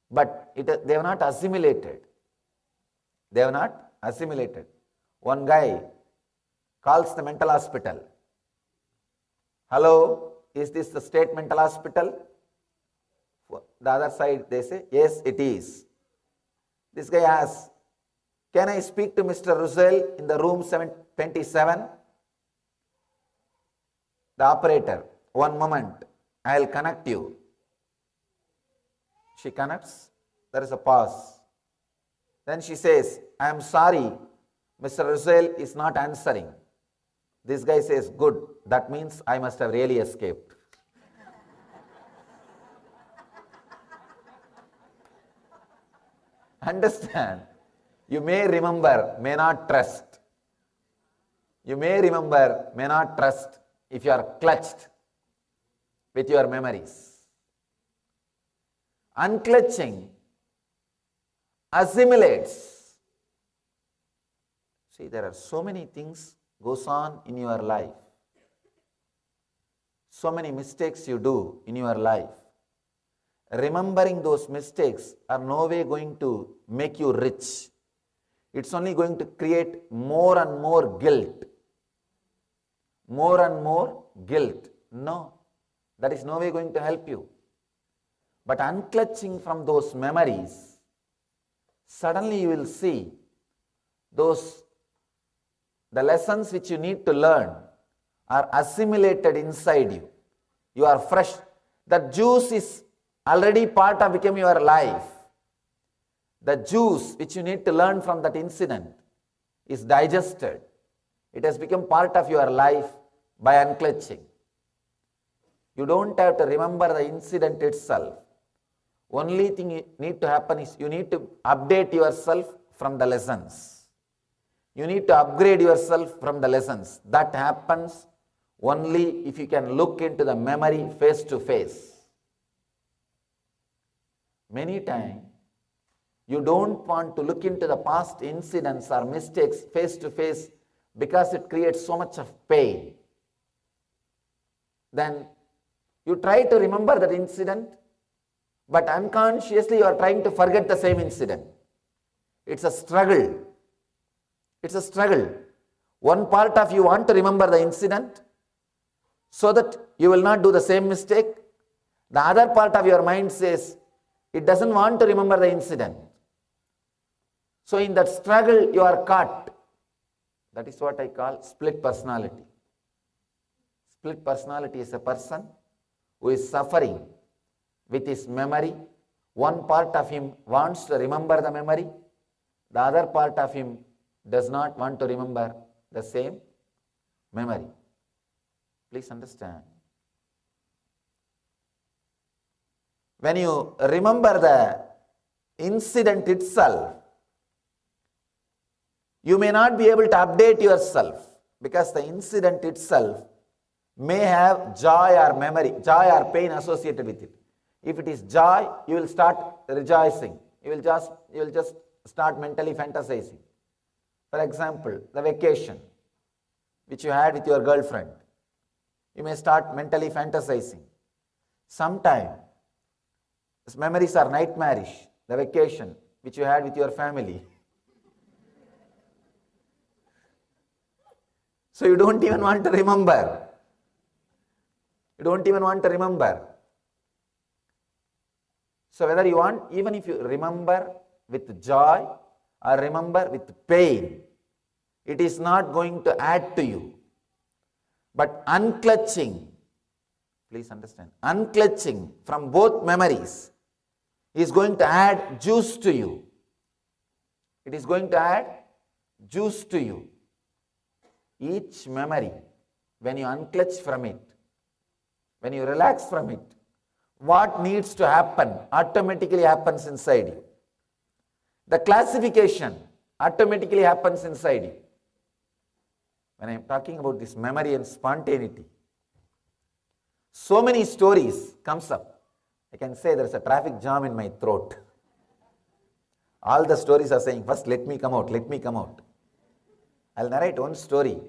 but they have not assimilated. They have not assimilated. One guy calls the mental hospital. Hello, is this the state mental hospital? The other side, they say, yes, it is. This guy asks, can I speak to Mr. Russell in the room 727? The operator, one moment, I will connect you. She connects, there is a pause. Then she says, I am sorry, Mr. Russell is not answering. This guy says, good, that means I must have really escaped. Understand? You may remember, may not trust. You may remember, may not trust if you are clutched with your memories. Unclutching assimilates. See, there are so many things goes on in your life. So many mistakes you do in your life. Remembering those mistakes are no way going to make you rich. It's only going to create more and more guilt. More and more guilt. No, that is no way going to help you. But unclutching from those memories, suddenly you will see the lessons which you need to learn are assimilated inside you. You are fresh. The juice is already part of becoming your life. The juice which you need to learn from that incident is digested. It has become part of your life by unclutching. You don't have to remember the incident itself. Only thing you need to happen is you need to update yourself from the lessons. You need to upgrade yourself from the lessons. That happens only if you can look into the memory face to face. Many times, you don't want to look into the past incidents or mistakes face to face because it creates so much of pain. Then you try to remember that incident, but unconsciously you are trying to forget the same incident. It's a struggle. It's a struggle. One part of you want to remember the incident so that you will not do the same mistake. The other part of your mind says, it doesn't want to remember the incident. So in that struggle, you are caught. That is what I call split personality. Split personality is a person who is suffering with his memory. One part of him wants to remember the memory. The other part of him does not want to remember the same memory. Please understand. When you remember the incident itself, you may not be able to update yourself because the incident itself may have joy or memory, joy or pain associated with it. If it is joy, you will start rejoicing. You will just start mentally fantasizing. For example, the vacation which you had with your girlfriend, you may start mentally fantasizing. Sometimes memories are nightmarish. The vacation which you had with your family. So you don't even want to remember. You don't even want to remember. So whether you want, even if you remember with joy or remember with pain, it is not going to add to you. But unclutching, please understand, unclutching from both memories is going to add juice to you. It is going to add juice to you. Each memory, when you unclutch from it, when you relax from it, what needs to happen automatically happens inside you. The classification automatically happens inside you. When I am talking about this memory and spontaneity, so many stories comes up. I can say there is a traffic jam in my throat. All the stories are saying, first let me come out, let me come out. I'll narrate one story.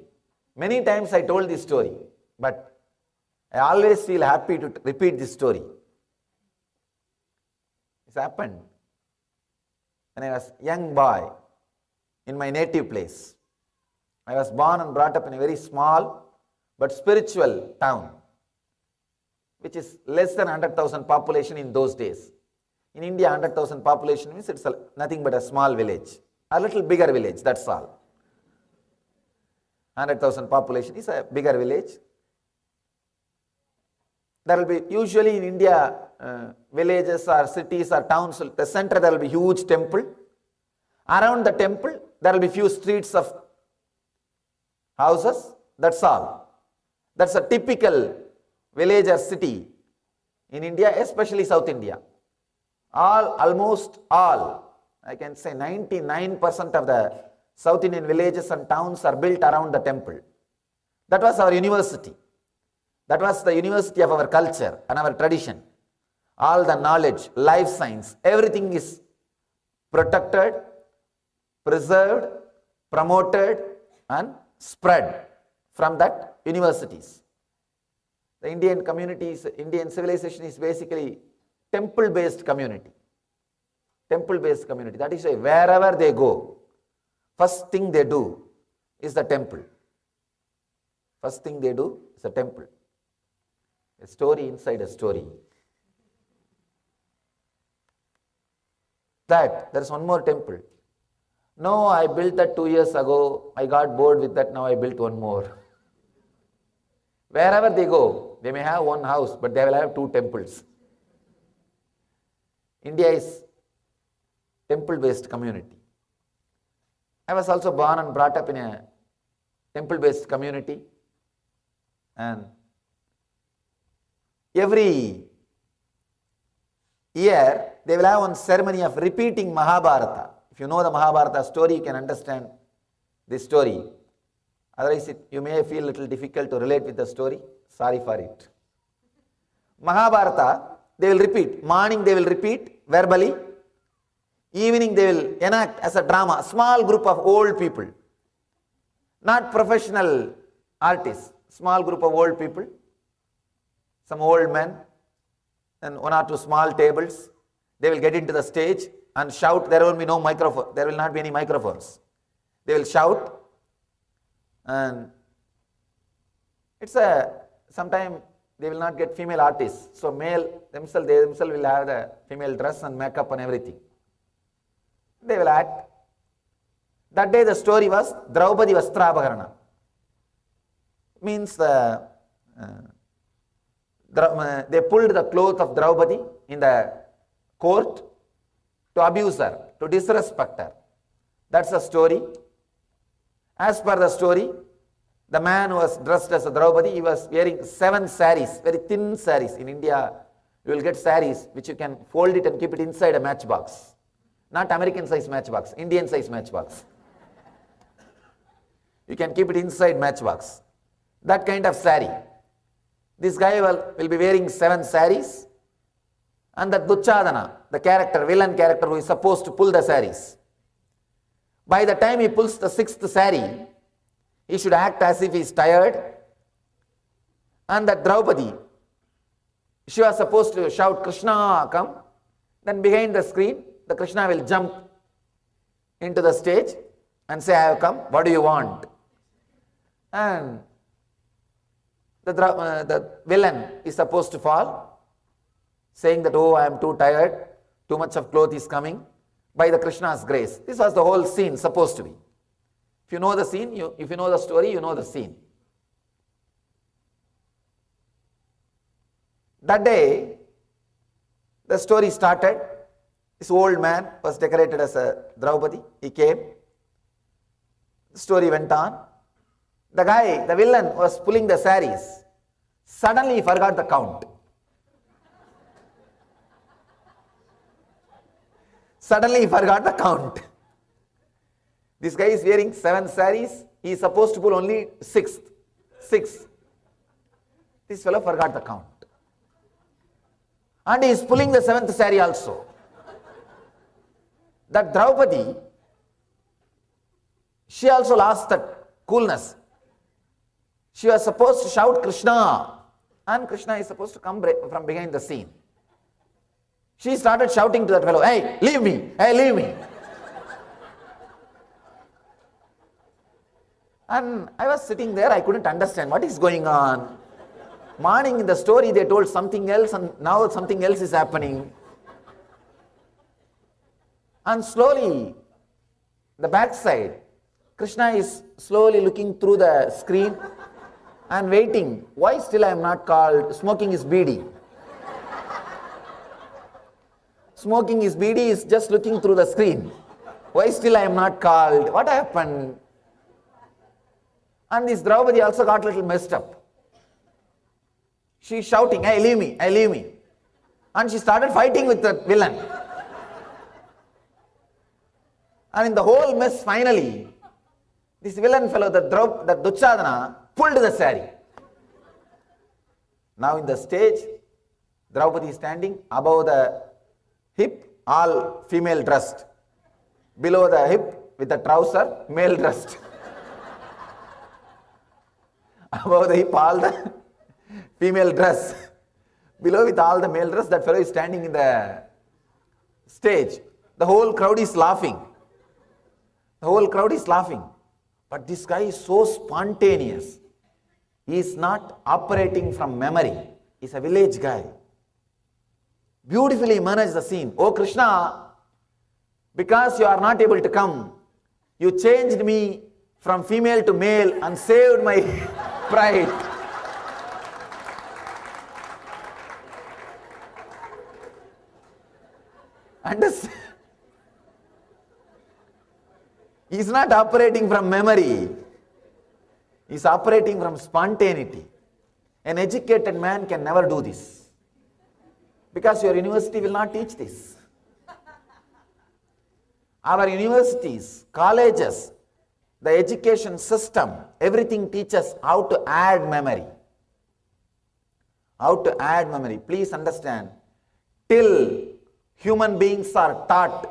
Many times I told this story, but I always feel happy to repeat this story. This happened when I was a young boy in my native place. I was born and brought up in a very small but spiritual town, which is less than 100,000 population in those days. In India, 100,000 population means it's nothing but a small village, a little bigger village, that's all. 100,000 population is a bigger village. There will be, usually in India, villages or cities or towns, the center there will be huge temple. Around the temple, there will be few streets of houses, that's all. That's a typical village or city in India, especially South India. Almost all, I can say 99% of the South Indian villages and towns are built around the temple. That was our university. That was the university of our culture and our tradition. All the knowledge, life science, everything is protected, preserved, promoted and spread from that universities. The Indian communities, Indian civilization is basically temple-based community. Temple-based community. That is why wherever they go, first thing they do is the temple. First thing they do is a temple. A story inside a story. That, there is one more temple. No, I built that 2 years ago. I got bored with that, now I built one more. Wherever they go, they may have one house, but they will have two temples. India is temple-based community. I was also born and brought up in a temple-based community, and every year they will have one ceremony of repeating Mahabharata. If you know the Mahabharata story, you can understand this story. Otherwise, you may feel a little difficult to relate with the story. Sorry for it. Mahabharata, they will repeat. Morning they will repeat verbally. Evening they will enact as a drama. A small group of old people. Not professional artists. Small group of old people. Some old men. And one or two small tables. They will get into the stage and shout. There will be no microphone. There will not be any microphones. They will shout. And it's sometimes they will not get female artists. So male themselves, they themselves will have the female dress and makeup and everything. They will act. That day the story was Draupadi Vastrabharana. Means they pulled the cloth of Draupadi in the court to abuse her, to disrespect her. That's the story. As per the story, the man who was dressed as a Draupadi, he was wearing 7 saris, very thin saris. In India, you will get saris which you can fold it and keep it inside a matchbox. Not American size matchbox, Indian size matchbox. You can keep it inside matchbox. That kind of sari. This guy will be wearing 7 saris, and the Duchadana, the character, villain character who is supposed to pull the saris. By the time he pulls the 6th sari, he should act as if he is tired. And that Draupadi, she was supposed to shout, Krishna, come. Then behind the screen, the Krishna will jump into the stage and say, I have come, what do you want? And the villain is supposed to fall, saying that, oh, I am too tired, too much of cloth is coming, by the Krishna's grace. This was the whole scene supposed to be. If you know the scene, if you know the story, you know the scene. That day, the story started. This old man was decorated as a Draupadi. He came. The story went on. The guy, the villain, was pulling the saris. Suddenly he forgot the count. Suddenly he forgot the count. This guy is wearing 7 saris. He is supposed to pull only 6th. 6. This fellow forgot the count. And he is pulling the 7th sari also. That Draupadi, she also lost that coolness. She was supposed to shout Krishna, and Krishna is supposed to come from behind the scene. She started shouting to that fellow, hey, leave me, hey, leave me. And I was sitting there, I couldn't understand what is going on. Morning in the story they told something else, and now something else is happening. And slowly, the backside, Krishna is slowly looking through the screen and waiting. Why still I am not called? Smoking his bidi. Smoking his bidi is just looking through the screen. Why still I am not called? What happened? And this Draupadi also got a little messed up. She is shouting, hey, leave me, hey, leave me. And she started fighting with the villain. And in the whole mess, finally, this villain fellow, the Duchadana, pulled the sari. Now in the stage, Draupadi is standing above the hip, all female dressed. Below the hip, with the trouser, male dressed. Above the hip, all the female dress. Below with all the male dress, that fellow is standing in the stage. The whole crowd is laughing. The whole crowd is laughing. But this guy is so spontaneous. He is not operating from memory. He is a village guy. Beautifully managed the scene. Oh Krishna, because you are not able to come, you changed me from female to male and saved my pride. Understand? He is not operating from memory. He is operating from spontaneity. An educated man can never do this. Because your university will not teach this. Our universities, colleges, the education system, everything teaches how to add memory. How to add memory. Please understand, till human beings are taught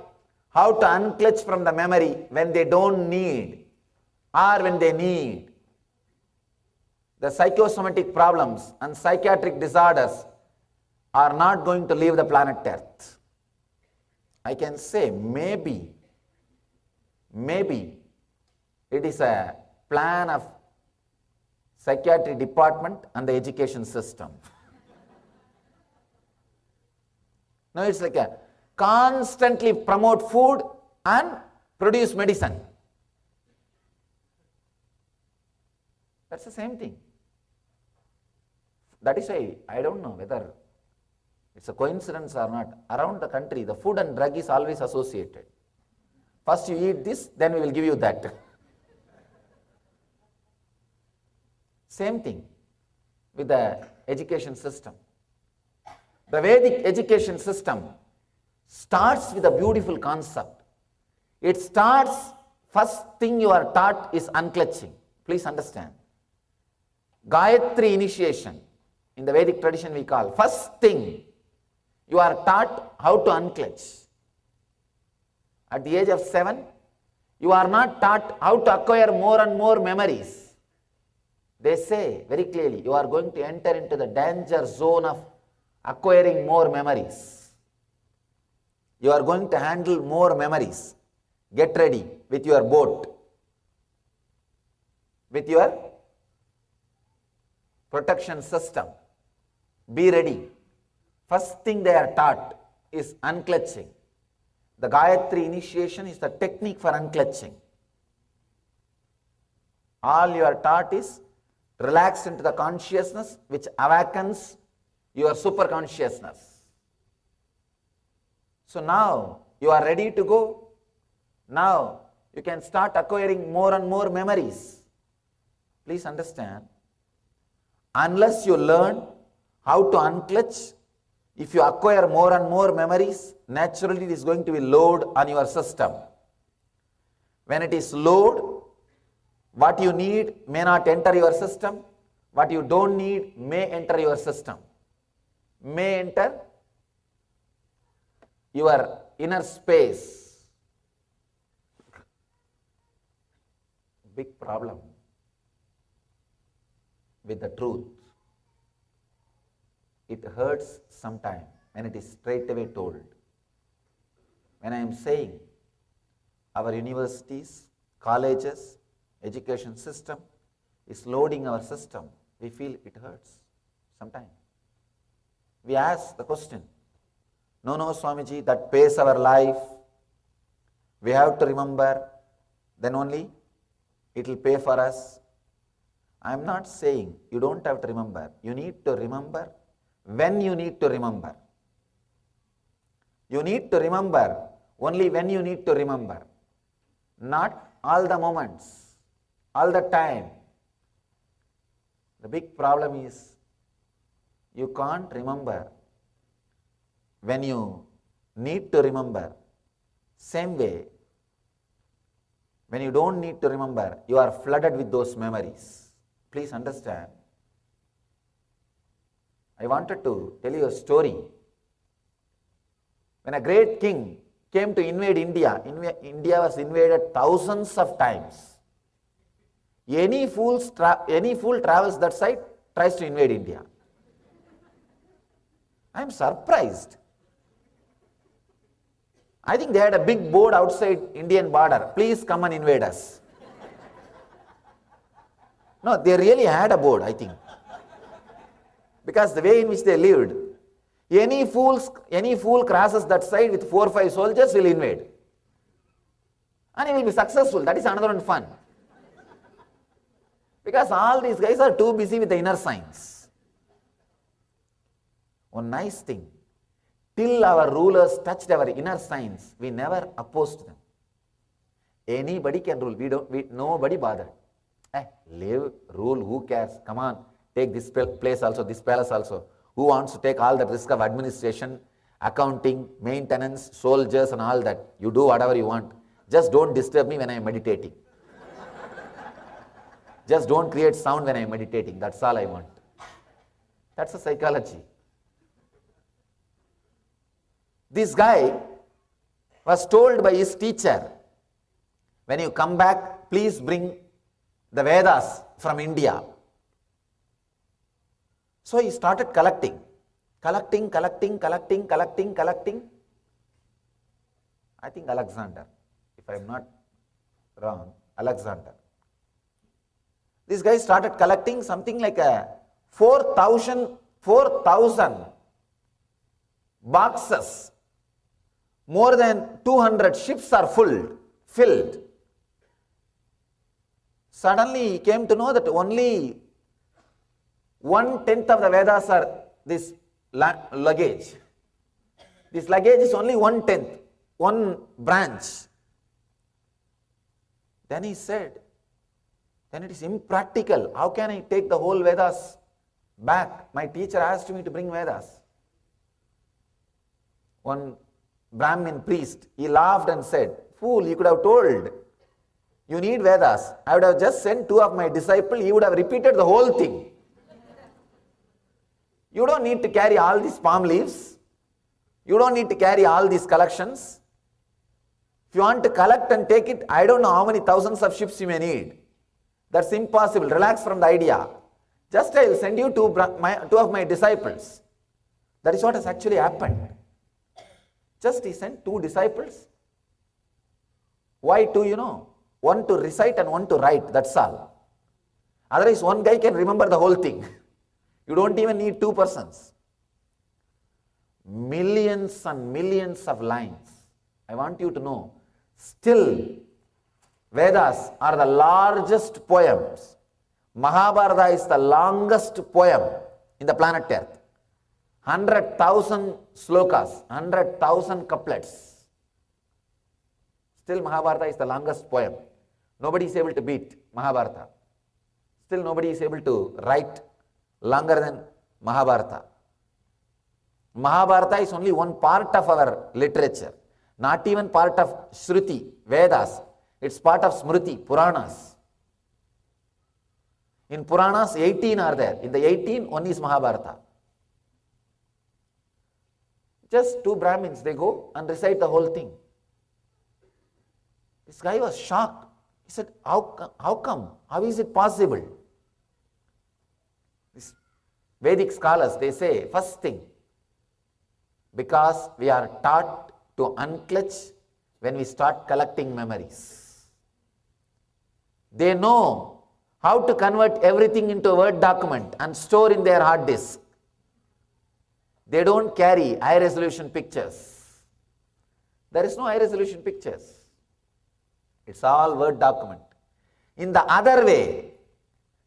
how to unclutch from the memory when they don't need or when they need. The psychosomatic problems and psychiatric disorders are not going to leave the planet Earth. I can say maybe it is a plan of psychiatry department and the education system. Now it's like a constantly promote food and produce medicine. That's the same thing. That is why I don't know whether it's a coincidence or not. Around the country, the food and drug is always associated. First you eat this, then we will give you that. Same thing with the education system. The Vedic education system starts with a beautiful concept. It starts, first thing you are taught is unclutching. Please understand. Gayatri initiation. in the Vedic tradition we call, first thing, you are taught how to unclench. At the age of 7, you are not taught how to acquire more and more memories. They say very clearly, you are going to enter into the danger zone of acquiring more memories. You are going to handle more memories. Get ready with your boat, with your protection system. Be ready. First thing they are taught is unclutching. The Gayatri initiation is the technique for unclutching. All you are taught is relax into the consciousness which awakens your super consciousness. So now you are ready to go. Now you can start acquiring more and more memories. Please understand, unless you learn how to unclutch, if you acquire more and more memories, naturally it is going to be load on your system. When it is load, what you need may not enter your system, what you don't need may enter your system, may enter your inner space. Big problem with the truth. It hurts sometimes when it is straight away told. When I am saying our universities, colleges, education system is loading our system, we feel it hurts sometimes. We ask the question, no, Swamiji, that pays our life. We have to remember, then only it will pay for us. I am not saying you don't have to remember. You need to remember when you need to remember. You need to remember only when you need to remember. Not all the moments, all the time. The big problem is you can't remember when you need to remember. Same way, when you don't need to remember, you are flooded with those memories. Please understand. I wanted to tell you a story. When a great king came to invade India, India was invaded thousands of times. Any fool travels that side, tries to invade India. I am surprised. I think they had a big board outside Indian border. Please come and invade us. No, they really had a board, I think. Because the way in which they lived, any fool crosses that side with 4 or 5 soldiers will invade. And he will be successful. That is another one fun. Because all these guys are too busy with the inner science. One nice thing, till our rulers touched our inner science, we never opposed them. Anybody can rule. Nobody bothered. Live, rule, who cares? Come on, take this place also, this palace also. Who wants to take all the risk of administration, accounting, maintenance, soldiers and all that? You do whatever you want. Just don't disturb me when I am meditating. Just don't create sound when I am meditating. That's all I want. That's a psychology. This guy was told by his teacher, when you come back, please bring the Vedas from India. So he started collecting. I think Alexander, if I am not wrong, Alexander. This guy started collecting something like 4,000 boxes. More than 200 ships are filled. Suddenly he came to know that only 1/10 of the Vedas are this luggage. This luggage is only 1/10, one branch. Then he said, then it is impractical. How can I take the whole Vedas back? My teacher asked me to bring Vedas. One Brahmin priest, he laughed and said, fool, you could have told, you need Vedas. I would have just sent 2 of my disciples, he would have repeated the whole thing. You don't need to carry all these palm leaves. You don't need to carry all these collections. If you want to collect and take it, I don't know how many thousands of ships you may need. That's impossible. Relax from the idea. Just I will send you two of my disciples. That is what has actually happened. Just he sent 2 disciples. Why 2, you know? One to recite and one to write, that's all. Otherwise, one guy can remember the whole thing. You don't even need 2 persons. Millions and millions of lines. I want you to know, still, Vedas are the largest poems. Mahabharata is the longest poem in the planet Earth. 100,000 slokas, 100,000 couplets. Still Mahabharata is the longest poem. Nobody is able to beat Mahabharata. Still nobody is able to write longer than Mahabharata. Mahabharata is only one part of our literature, not even part of Shruti, Vedas. It's part of Smriti, Puranas. In Puranas, 18 are there. In the 18, one is Mahabharata. Just 2 Brahmins, they go and recite the whole thing. This guy was shocked. He said, how come? How is it possible? These Vedic scholars, they say, first thing, because we are taught to unclutch when we start collecting memories. They know how to convert everything into a Word document and store in their hard disk. They don't carry high resolution pictures. There is no high resolution pictures. It's all Word document. In the other way,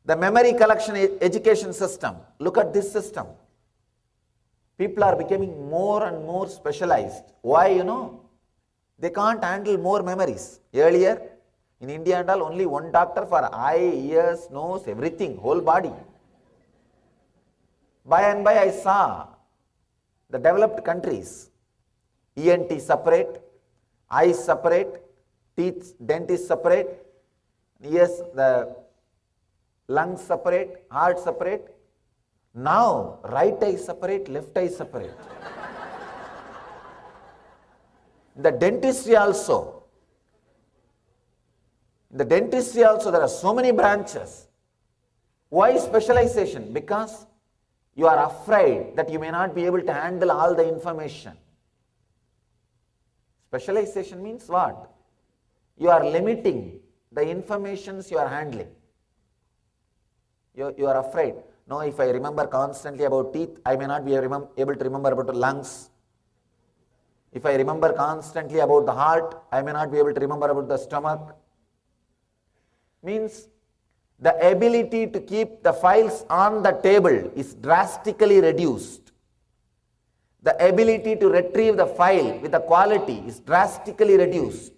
the memory collection education system, look at this system. People are becoming more and more specialized. Why, you know? They can't handle more memories. Earlier, in India and all, only one doctor for eye, ears, nose, everything, whole body. By and by I saw the developed countries, ENT separate, eyes separate, teeth, dentist separate, ears, the lungs separate, heart separate. Now, right eye separate, left eye separate. The dentistry also. In the dentistry also, there are so many branches. Why specialization? Because you are afraid that you may not be able to handle all the information. Specialization means what? You are limiting the informations you are handling. You are afraid. No, if I remember constantly about teeth, I may not be able to remember about the lungs. If I remember constantly about the heart, I may not be able to remember about the stomach. Means the ability to keep the files on the table is drastically reduced. The ability to retrieve the file with the quality is drastically reduced.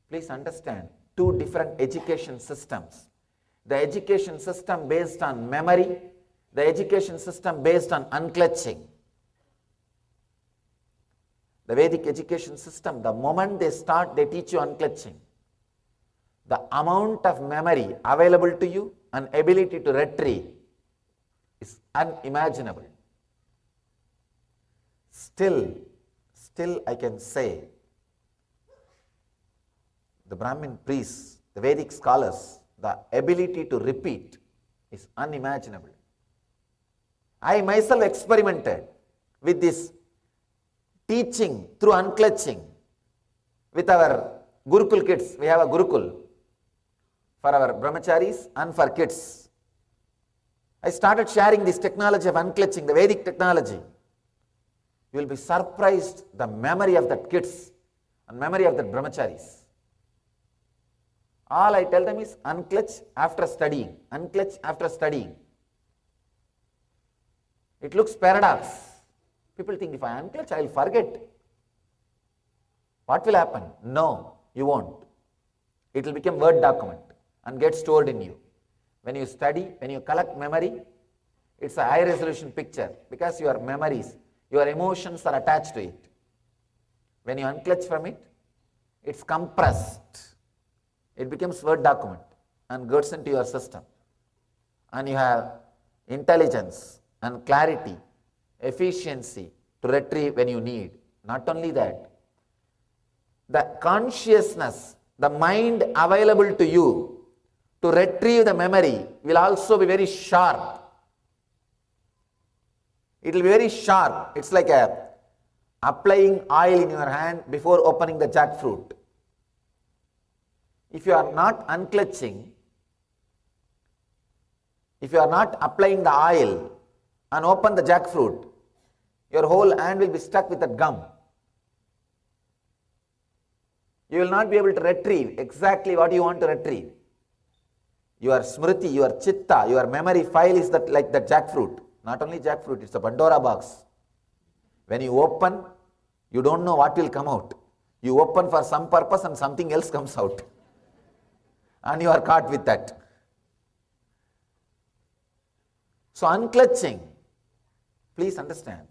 Please understand, 2 different education systems. The education system based on memory, the education system based on unclutching. The Vedic education system, the moment they start, they teach you unclutching. The amount of memory available to you and ability to retrieve is unimaginable. Still I can say, the Brahmin priests, the Vedic scholars, the ability to repeat is unimaginable. I myself experimented with this teaching through unclutching with our Gurukul kids. We have a Gurukul for our brahmacharis and for kids. I started sharing this technology of unclutching, the Vedic technology. You will be surprised the memory of the kids and memory of the brahmacharis. All I tell them is unclutch after studying, unclutch after studying. It looks paradox. People think if I unclutch, I will forget. What will happen? No, you won't. It will become Word document and get stored in you. When you study, when you collect memory, it's a high resolution picture because your memories, your emotions are attached to it. When you unclutch from it, it's compressed. It becomes Word document and gets into your system. and you have intelligence and clarity, efficiency to retrieve when you need. Not only that, the consciousness, the mind available to you to retrieve the memory will also be very sharp. It will be very sharp. It's like applying oil in your hand before opening the jackfruit. If you are not unclutching, if you are not applying the oil and open the jackfruit, your whole hand will be stuck with that gum. You will not be able to retrieve exactly what you want to retrieve. Your smriti, your chitta, your memory file is that like the jackfruit. Not only jackfruit, it's a Pandora box. When you open, you don't know what will come out. You open for some purpose and something else comes out. And you are caught with that. So unclutching, please understand,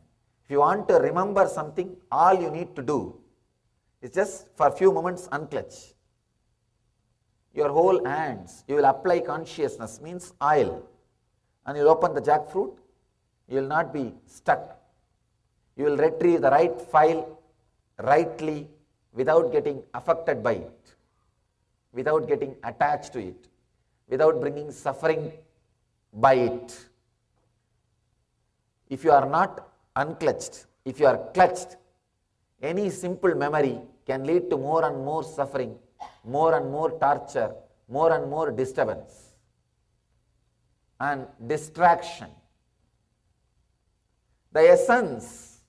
if you want to remember something, all you need to do is just for a few moments unclutch. Your whole hands, you will apply consciousness, means oil, and you will open the jackfruit, you will not be stuck. You will retrieve the right file rightly without getting affected by it, without getting attached to it, without bringing suffering by it. If you are not unclutched, if you are clutched, any simple memory can lead to more and more suffering, more and more torture, more and more disturbance and distraction. The essence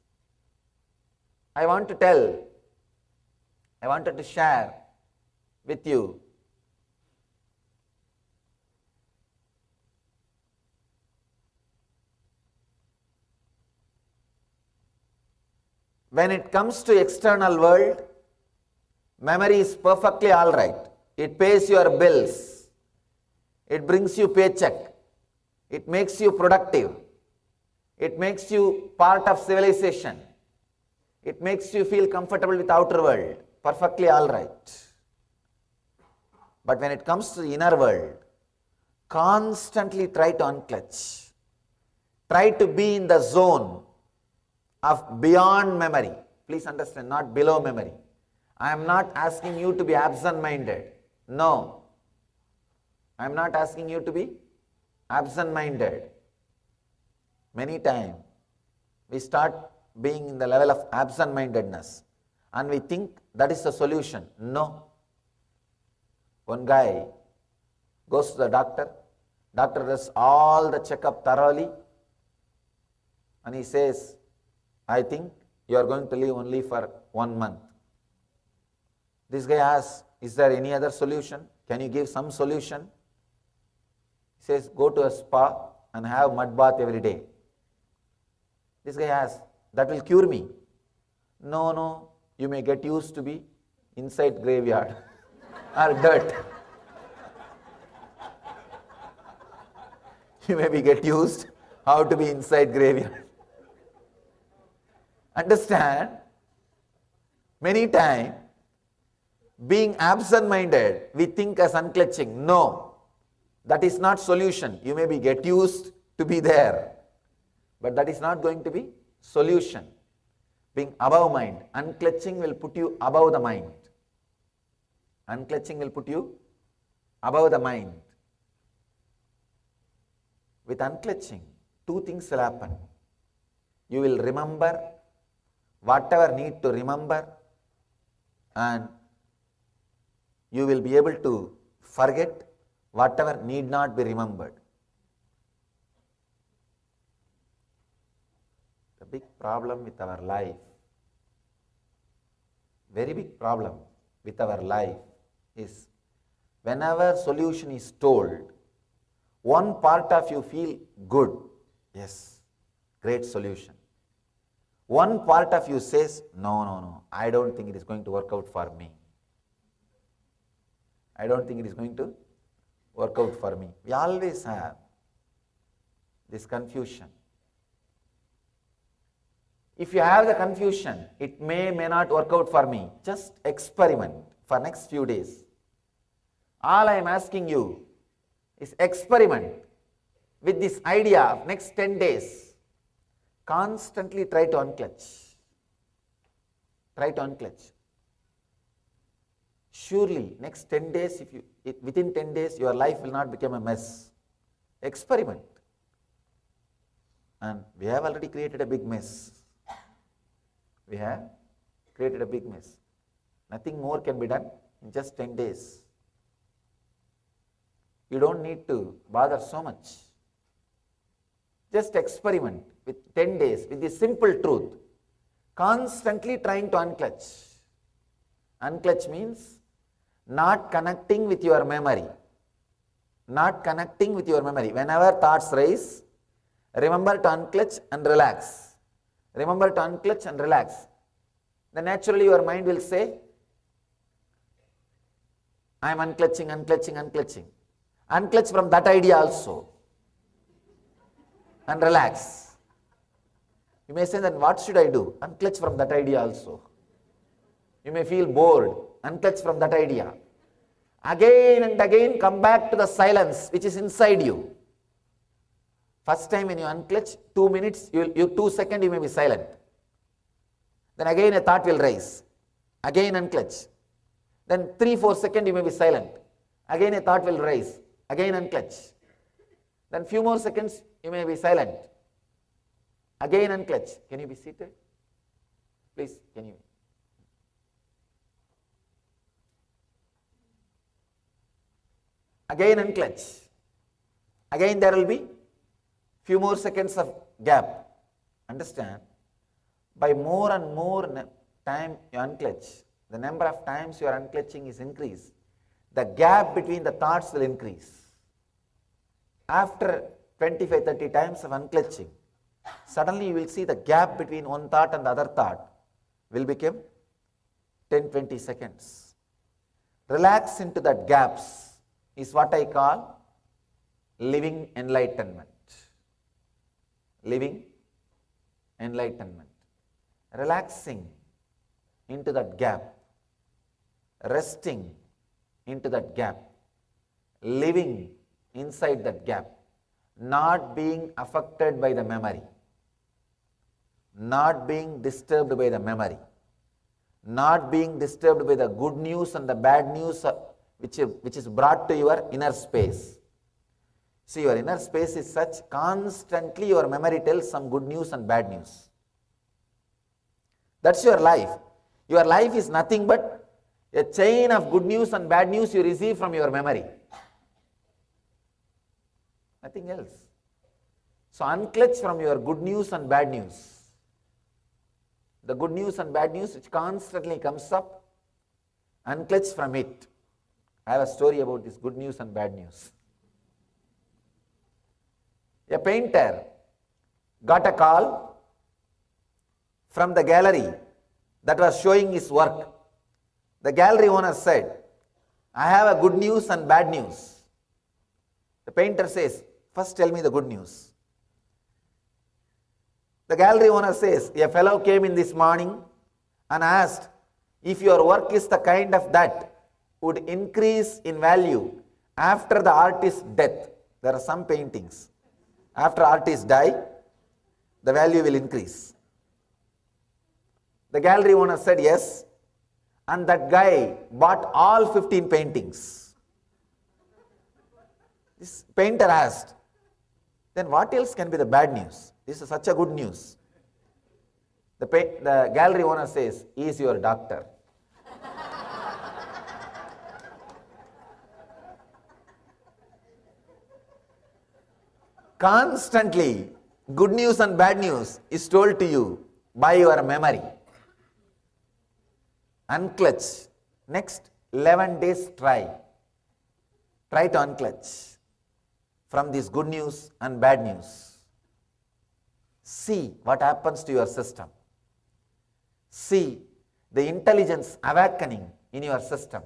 I wanted to share with you when it comes to external world, memory is perfectly all right. It pays your bills. It brings you paycheck. It makes you productive. It makes you part of civilization. It makes you feel comfortable with outer world. Perfectly all right. But when it comes to the inner world, constantly try to unclutch. Try to be in the zone of beyond memory. Please understand, not below memory. I am not asking you to be absent-minded. No. I am not asking you to be absent-minded. Many times we start being in the level of absent-mindedness and we think that is the solution. No. One guy goes to the doctor does all the checkup thoroughly and he says, I think you are going to live only for 1 month. This guy asks, is there any other solution? Can you give some solution? He says, go to a spa and have mud bath every day. This guy asks, that will cure me. No, you may get used to be inside graveyard or dirt. You may get used how to be inside graveyard. Understand, many times, being absent-minded, we think as unclutching. No, that is not solution. You may get used to be there, but that is not going to be solution. Being above mind, unclutching will put you above the mind. Unclutching will put you above the mind. With unclutching, two things will happen. You will remember whatever need to remember, and you will be able to forget whatever need not be remembered. The big problem with our life, very big problem with our life is whenever solution is told, one part of you feel good, yes, great solution. One part of you says, no, I don't think it is going to work out for me. I don't think it is going to work out for me. We always have this confusion. If you have the confusion, it may not work out for me. Just experiment for next few days. All I am asking you is experiment. with this idea of next 10 days, constantly try to unclutch. Try to unclutch. Surely, next 10 days, within 10 days, your life will not become a mess. Experiment. And we have already created a big mess. We have created a big mess. Nothing more can be done in just 10 days. You don't need to bother so much. Just experiment with 10 days with the simple truth. Constantly trying to unclutch. Unclutch means not connecting with your memory. Not connecting with your memory. Whenever thoughts rise, remember to unclutch and relax. Remember to unclutch and relax. Then naturally your mind will say, I am unclutching, unclutching, unclutching. Unclutch from that idea also. And relax. You may say, then what should I do? Unclutch from that idea also. You may feel bored. Unclutch from that idea. Again and again come back to the silence which is inside you. First time when you unclutch, 2 minutes, 2 seconds you may be silent. Then again a thought will rise. Again unclutch. Then 3-4 seconds you may be silent. Again a thought will rise. Again unclutch. Then few more seconds you may be silent. Again unclutch. Can you be seated? Please, can you? Again unclutch. Again there will be few more seconds of gap. Understand? By more and more time you unclutch, the number of times you are unclutching is increased. The gap between the thoughts will increase. After 25-30 times of unclutching, suddenly you will see the gap between one thought and the other thought will become 10-20 seconds. Relax into that gaps is what I call living enlightenment. Living enlightenment. Relaxing into that gap. Resting into that gap. Living inside that gap. Not being affected by the memory. Not being disturbed by the memory. Not being disturbed by the good news and the bad news which is brought to your inner space. See, your inner space is such, constantly your memory tells some good news and bad news. That's your life. Your life is nothing but a chain of good news and bad news you receive from your memory. Nothing else. So unclutch from your good news and bad news. The good news and bad news which constantly comes up, unclutch from it. I have a story about this good news and bad news. A painter got a call from the gallery that was showing his work. The gallery owner said, I have a good news and bad news. The painter says, first tell me the good news. The gallery owner says, a fellow came in this morning and asked if your work is the kind of that would increase in value after the artist's death. There are some paintings. After artists die, the value will increase. The gallery owner said yes, and that guy bought all 15 paintings. This painter asked, then what else can be the bad news? This is such a good news. The gallery owner says, he is your doctor. Constantly, good news and bad news is told to you by your memory. Unclutch. Next 11 days try. Try to unclutch from this good news and bad news. See what happens to your system. See the intelligence awakening in your system.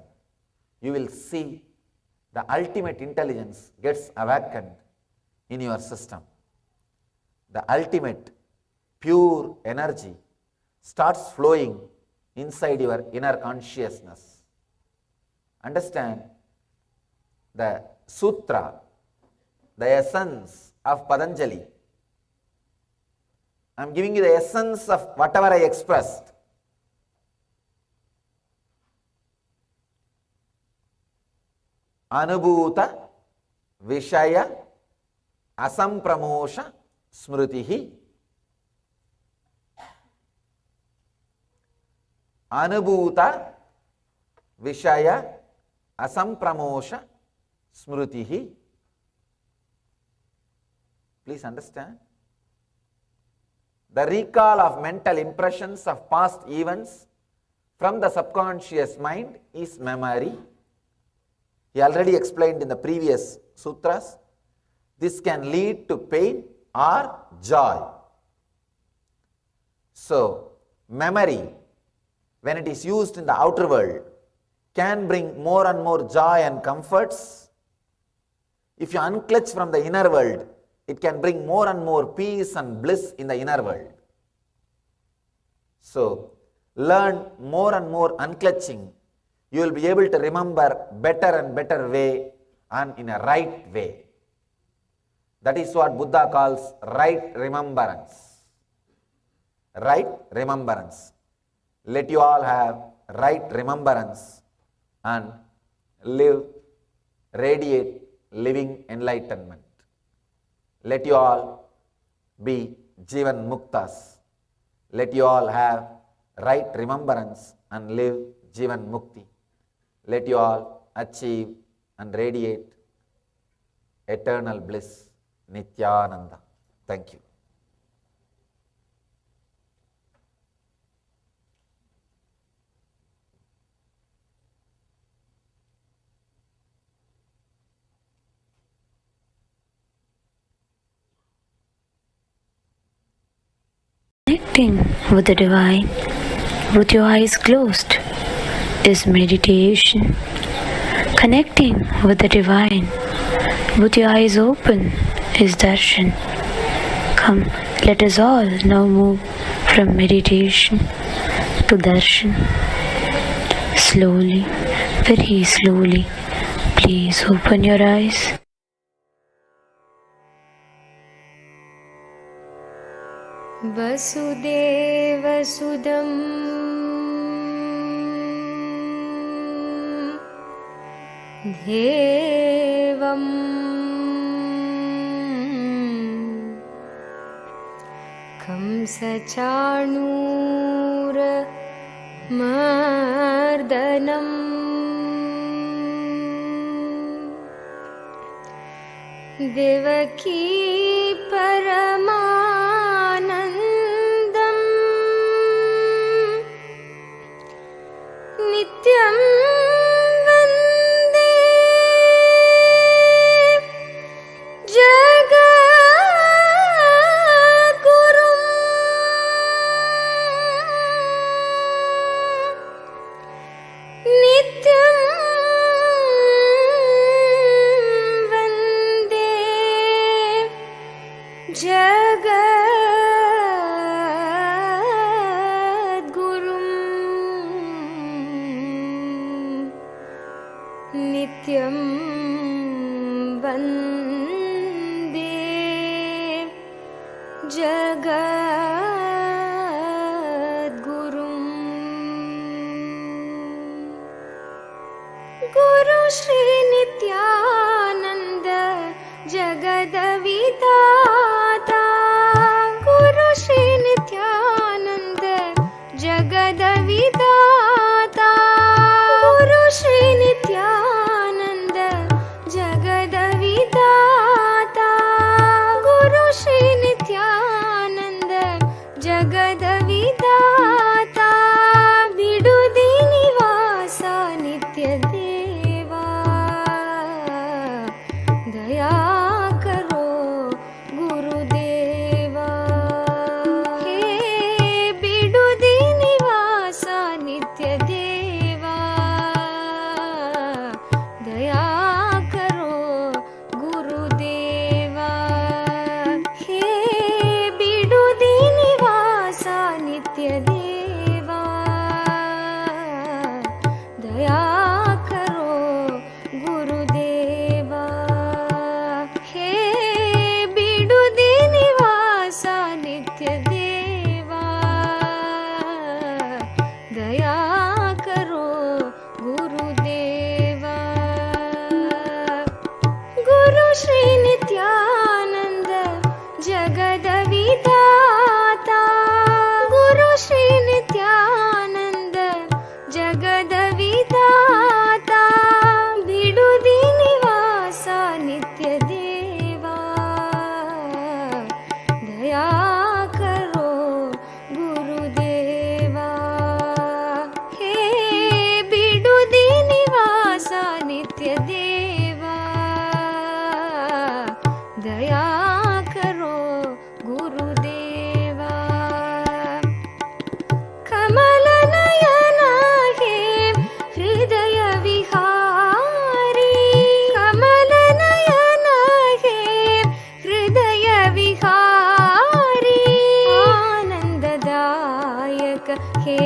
You will see the ultimate intelligence gets awakened in your system. The ultimate pure energy starts flowing inside your inner consciousness. Understand, the sutra, the essence of Patanjali. I am giving you the essence of whatever I expressed. Anubhuta Vishaya Asampramosha Smritihi. Anubhuta Vishaya Asampramosha Smritihi. Please understand. The recall of mental impressions of past events from the subconscious mind is memory. He already explained in the previous sutras. This can lead to pain or joy. So, memory, when it is used in the outer world, can bring more and more joy and comforts. If you unclutch from the inner world, it can bring more and more peace and bliss in the inner world. So, learn more and more unclutching. You will be able to remember better and better way and in a right way. That is what Buddha calls right remembrance. Right remembrance. Let you all have right remembrance and live, radiate living enlightenment. Let you all be Jivan Muktas. Let you all have right remembrance and live Jivan Mukti. Let you all achieve and radiate eternal bliss, Nithyananda. Thank you. Connecting with the Divine with your eyes closed is meditation. Connecting with the Divine with your eyes open is darshan. Come, let us all now move from meditation to darshan. Slowly, very slowly, please open your eyes. Vasudevasudam Devam Kamsachanura Mardanam Devaki Paramanandam Nityam Vande Jagadgurum Nityam Vande Jagadgurum Nityam Vande Jagadgurum. Guru Shri Nithyananda Jagadavitata. Guru Shri Nithyananda Jagadavitata. Guru Shri Nithyananda Jagadavitata. Guru Shri Nithyananda Jagadavitata. Vidudi Nivasa Nitya Deva. जगदविदाता गुरु श्री नित्यानंद जगदविदाता बिडुदी निवास नित्य देवा दया करो गुरुदेवा हे बिडुदी निवास नित्य देवा दया करो गुरुदेवा कमल नयना हे हृदय विहारी कमल नयना हे हृदय विहारी आनंददायक हे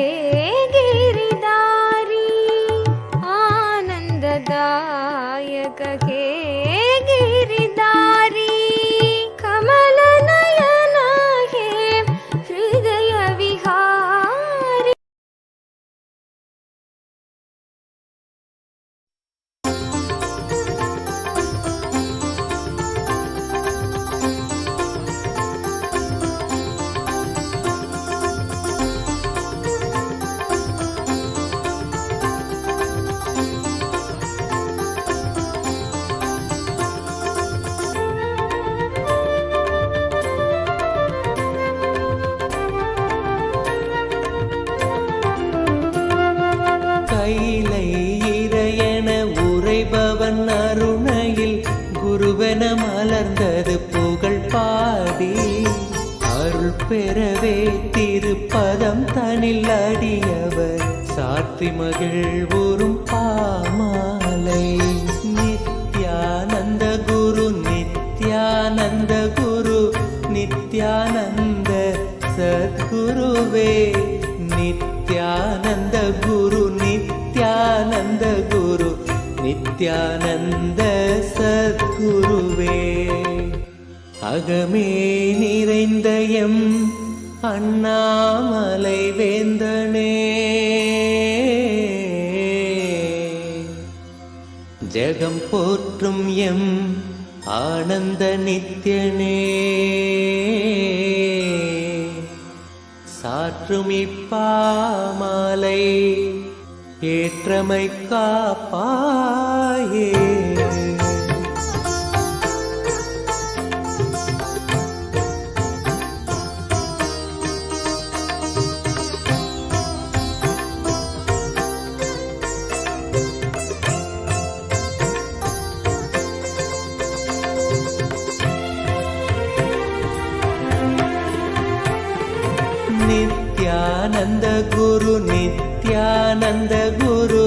गिरिधारी आनंददायक हे गिरिधारी कमल नयना हे हृदय विहारी கைலை இறையென உரைபவன் அருணையில் குருவென மலர்ந்தது புகழ் பாடி அருள் பெறவே திருப்பதம் தனில் அடியவர் சாற்றி மகிழ்வுறும் பாமாலை நித்யானந்த குரு நித்யானந்த குரு நித்யானந்த சத்குருவே நித்யானந்த குரு நித்யானந்த குரு நித்யானந்த சத்குருவே அகமே நிறைந்த எம் அண்ணாமலை வேந்தனே ஜெகம் போற்றும் எம் ஆனந்த நித்யனே சாற்றும் இப்பாமாலை ஏற்றமை காப்பாயே நித்யானந்த குரு நித்யானந்த குரு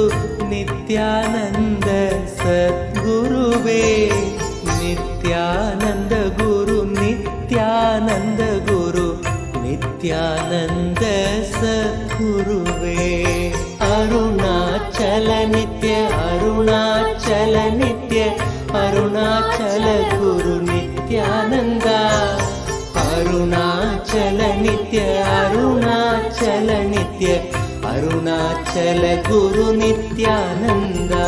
நித்யானந்த சத்குருவே நித்யானந்த குரு நித்யானந்த குரு நித்யானந்த சத்குருவே அருணாச்சல நித்ய அருணாச்சல நித்ய அருணாச்சல குரு நித்யானந்தா அருணாச்சல நித்ய அருணாச்சல நித்ய அருணாச்சல குரு நித்யானந்தா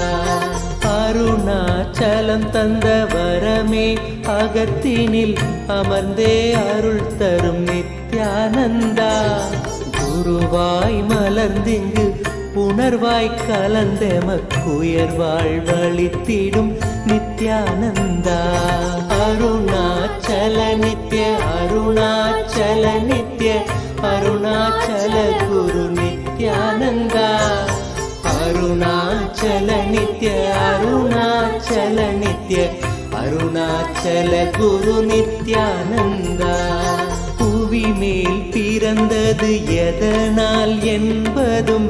அருணாச்சலம் தந்த வரமே அகத்தினில் அமர்ந்தே அருள் தரும் நித்யானந்தா குருவாய் மலர்ந்திங்கு உணர்வாய் கலந்தெமக்குயர்வாழ் வழித்திடும் நித்யானந்தா அருணாச்சல நித்ய அருணாச்சல நித்ய அருணாச்சல குரு நித்யானந்தா அருணாச்சல நித்ய அருணாச்சல நித்ய அருணாச்சல குரு நித்யானந்தா புவி மேல் பிறந்தது எதனால் என்பதும்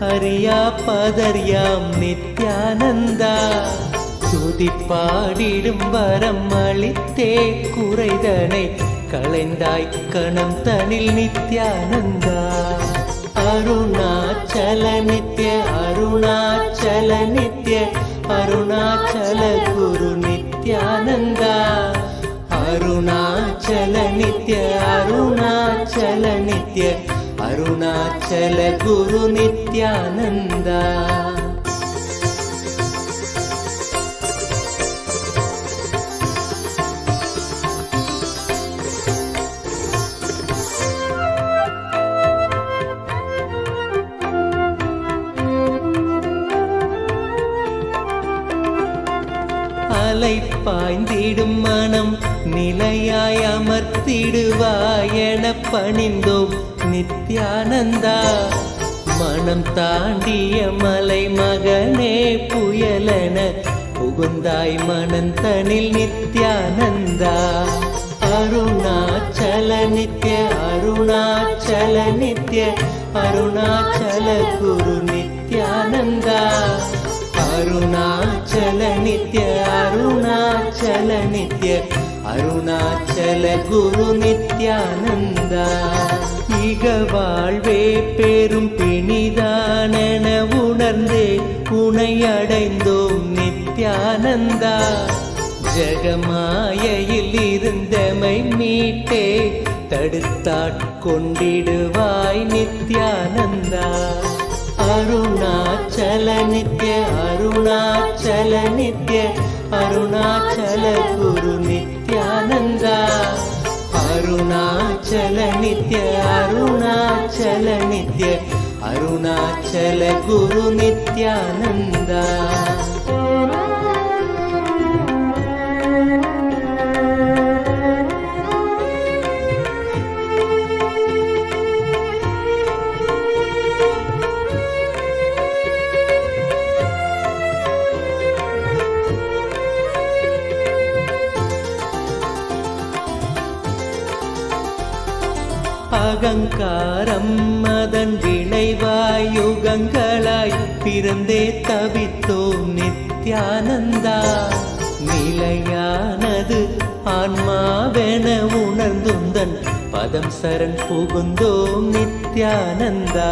அறியா பதர்யாம் நித்யானந்தா துதிப்பாடிடும் வரம் அளித்தே குறைதனை களைந்தாய் கணம் தனில் நித்யானந்தா அருணாச்சல நித்ய அருணாச்சல நித்ய அருணாச்சல குரு நித்யானந்தா அருணாச்சல நித்ய அருணாச்சல நித்ய அருணாச்சல குரு நித்யானந்தா பாய்ந்திடும் மனம் நிலையாய் அமர்த்திடுவாய் என பணிந்தோம் நித்யானந்தா. மனம் தாண்டிய மலை மகனே புயலென புகுந்தாய் மனந்தனில் நித்யானந்தா. அருணாச்சல நித்ய அருணாச்சல நித்ய அருணாச்சல குரு நித்யானந்தா. அருணாச்சல நித்ய அருணாச்சல நித்ய அருணாச்சல குரு நித்யானந்தா. இக வாழ்வே பெரும் பிணிதானென உணர்ந்தே உனை அடைந்தோம் நித்யானந்தா. ஜகமாயையில் இருந்தமை மீட்டே தடுத்தாட்கொண்டிடுவாய் நித்யானந்தா. அருணாச்சல நித்ய அருணாச்சல நித்ய அருணாச்சல குரு நித்யானந்தா. அருணாச்சல நித்ய அருணாச்சல நித்ய அருணாச்சல குரு நித்யானந்தா. அகங்காரம் அதன் விளைவாய் யுகங்களாய் பிறந்தே தவித்தோம் நித்யானந்தா. நிலையானது ஆன்மாவென உணர்ந்துந்தன் பதம் சரண் புகுந்தோம் நித்யானந்தா.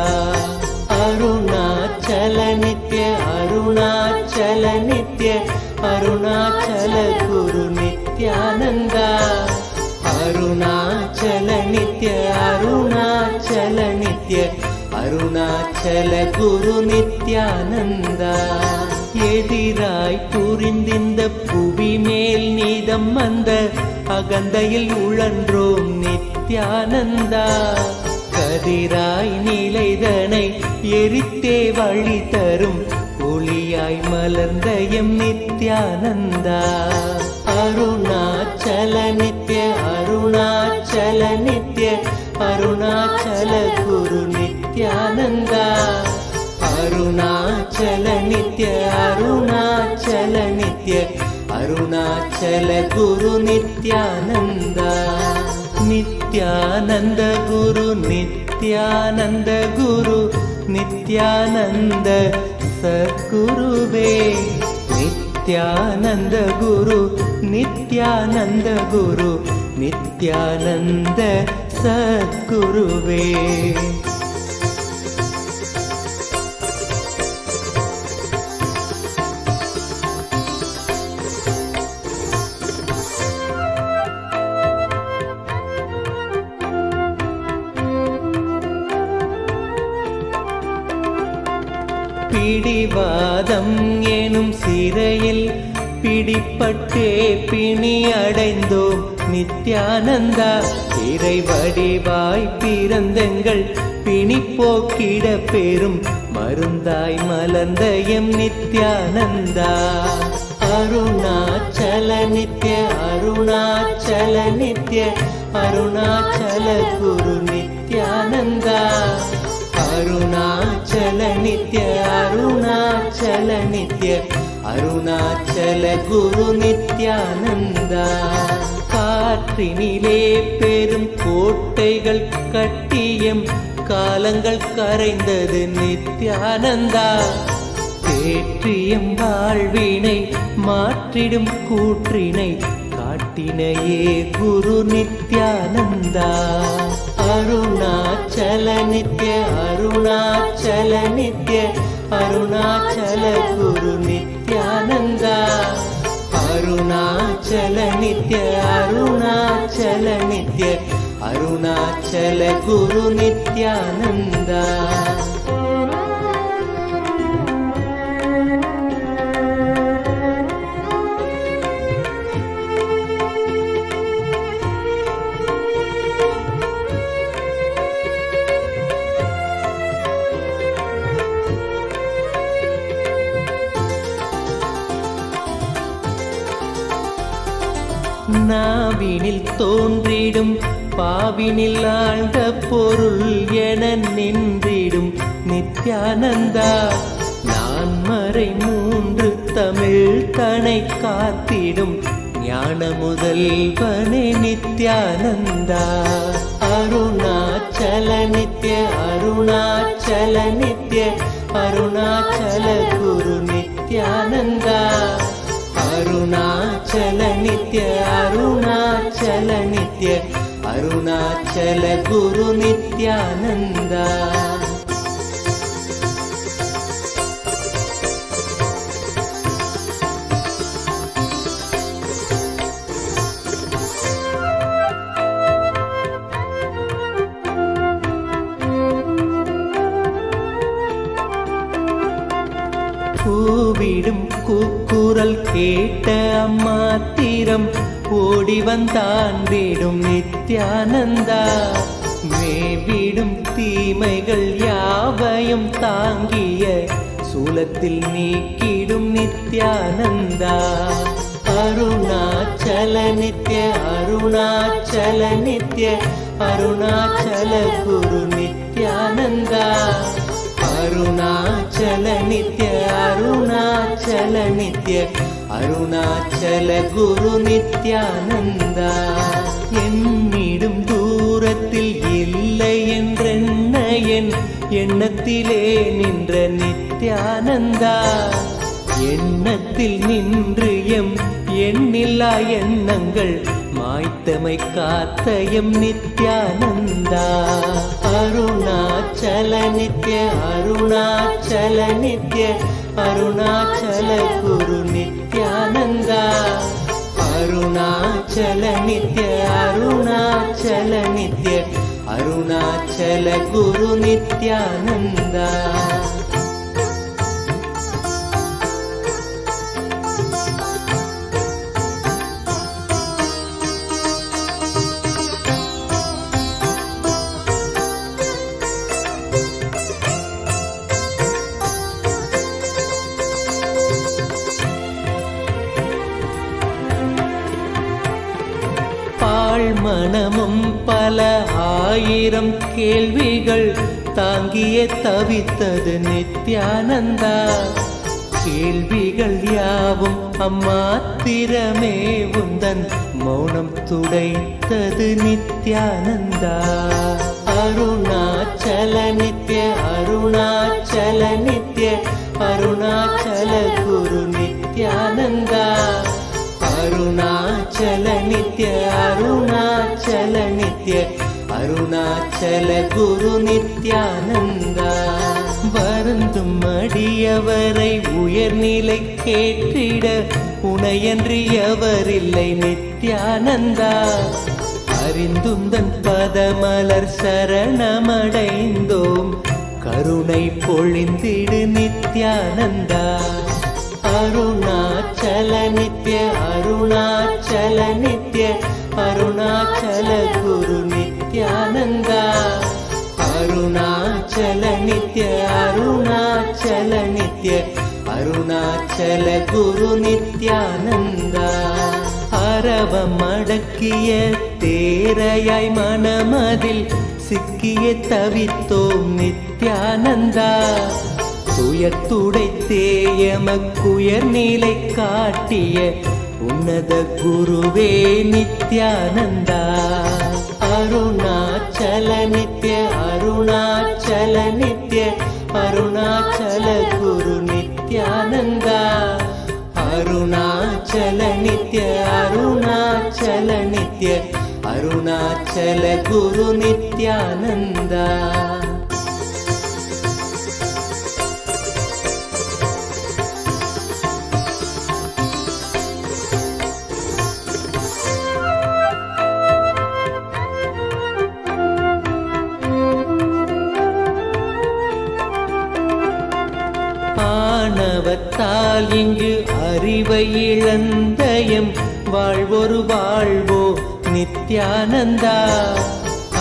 அருணாச்சல நித்ய அருணாச்சல நித்ய அருணாச்சல குரு நித்யானந்தா. அருணாச்சல நித்ய அருணாச்சல நித்ய அருணாச்சல குரு நித்யானந்தா. எதிராய் புரிந்திந்த புவி மேல் நீதம் வந்த அகந்தையில் உழன்றோம் நித்யானந்தா. கதிராய் நிலைதனை எரித்தே வழி தரும் ஒளியாய் மலர்ந்த எம் நித்யானந்தா. அருணாச்சல நித்ய அருணாச்சல நித்ய அருணாச்சல குரு நித்யானந்தா. அருணாச்சல நித்ய அருணாச்சல நித்ய அருணாச்சல குரு நித்யானந்தா. நித்யானந்த குரு நித்யானந்த குரு நித்யானந்த சத்குருவே. நித்யானந்த குரு நித்யானந்த குரு நித்யானந்த சத்குருவே. பிடிவாதம் எனும் சிறையில் பிடிப்பட்டே பிணி அடைந்தோம் நித்யானந்தா. இறை வடிவாய் பிறந்தங்கள் பிணி போக்கிட பெரும் மருந்தாய் மலர்ந்த எம் நித்யானந்தா. அருணாச்சல நித்ய அருணாச்சல நித்ய அருணாச்சல குரு நித்யானந்தா. அருணாச்சல நித்ய அருணாச்சல நித்ய அருணாச்சல குரு நித்யானந்தா. காற்றினிலே பெரும் கோட்டைகள் கட்டியம் காலங்கள் கரைந்தது நித்யானந்தா. தேற்றியம் வாழ்வினை மாற்றிடும் கூற்றினை காட்டினையே குரு நித்யானந்தா. அருணாச்சல நித்ய அருணாச்சல நித்ய அருணாச்சல குரு நித்யானந்தா. அருணாச்சல நித்ய அருணாச்சல நித்ய அருணாச்சல குரு நித்யானந்தா. ஆவினில் தோன்றிடும் பாவினில் ஆழ்ந்த பொருள் என நின்றிடும் நித்யானந்தா. நான் மறை மூன்று தமிழ் தனை காத்திடும் ஞான முதல்வனே நித்யானந்தா. அருணாச்சல நித்ய அருணாச்சல நித்ய அருணாச்சல குரு நித்யானந்தா. அருணாச்சல நித்ய அருணாச்சல நித்ய அருணாச்சல குரு நித்யானந்தா. கூவிடும் கூக்குரல் கேட்ட அம்மாத்திரம் ஓடி வந்தாண்டிடும் நித்யானந்தா. மேவிடும் தீமைகள் யாவையும் தாங்கிய சூலத்தில் நீக்கிடும் நித்யானந்தா. அருணாச்சல நித்ய அருணாச்சல நித்ய அருணாச்சல குரு நித்யானந்தா. அருணாச்சல நித்ய அருணாச்சல நித்ய அருணாச்சல குரு நித்யானந்தா. என்னிடும் தூரத்தில் இல்லை என்றென்ன என் எண்ணத்திலே நின்ற நித்யானந்தா. எண்ணத்தில் நின்று எம் எண்ணில்லா எண்ணங்கள் மாய்த்தமை காத்த எம் நித்யானந்தா. அருணாச்சல நித்ய அருணாச்சல நித்ய அருணாச்சல குரு நித்யானந்தா. அருணாச்சல நித்ய அருணாச்சல நித்ய அருணாச்சல குரு நித்யானந்தா. மனமும் பல ஆயிரம் கேள்விகள் தாங்கிய தவித்தது நித்யானந்தா. கேள்விகள் யாவும் அம்மாத்திரமே உந்தன் மௌனம் துடைத்தது நித்யானந்தா. அருணாச்சல நித்ய அருணாச்சல நித்ய அருணாச்சல குரு நித்யானந்தா. அருணாச்சல நித்ய அருணாச்சல நித்ய அருணாச்சல குரு நித்யானந்தா. வருந்தும் அடியவரை உயர்நிலை கேட்டிட உனையன்றி எவரில்லை நித்யானந்தா. அறிந்தும் தன் பதமலர் சரணமடைந்தோம் கருணை பொழிந்திடு நித்யானந்தா. அருணாச்சல நித்ய அருணாச்சல நித்ய அருணாச்சல குரு நித்யானந்தா. அருணாச்சல நித்ய அருணாச்சல நித்ய அருணாச்சல குரு நித்யானந்தா. அரவம் அடக்கிய தேரையாய் மனமதில் சிக்கிய தவித்தோம் நித்யானந்தா. துயத்துடைத்தே எமக்குயர் நிலை காட்டிய உன்னத குருவே நித்யானந்தா. அருணாச்சல நித்ய அருணாச்சல நித்ய அருணாச்சல குரு நித்யானந்தா. அருணாச்சல நித்ய அருணாச்சல நித்ய அருணாச்சல குரு நித்யானந்தா. ஆணவத்தால் இங்கு அறிவை இழந்தயம் வாழ்வொரு வாழ்வோ நித்யானந்தா.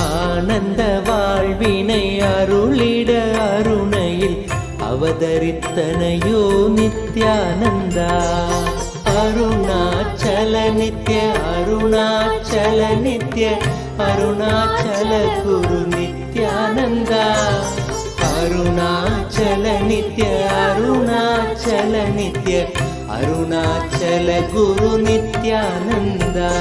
ஆனந்த வாழ்வினை அருளிட அருணையில் அவதரித்தனையோ நித்யானந்தா. அருணாச்சல நித்ய அருணாச்சல நித்ய அருணாச்சல குரு நித்யானந்தா அருணாச்சல நித்ய அருணாச்சல நித்ய அருணாச்சல குரு நித்யானந்தா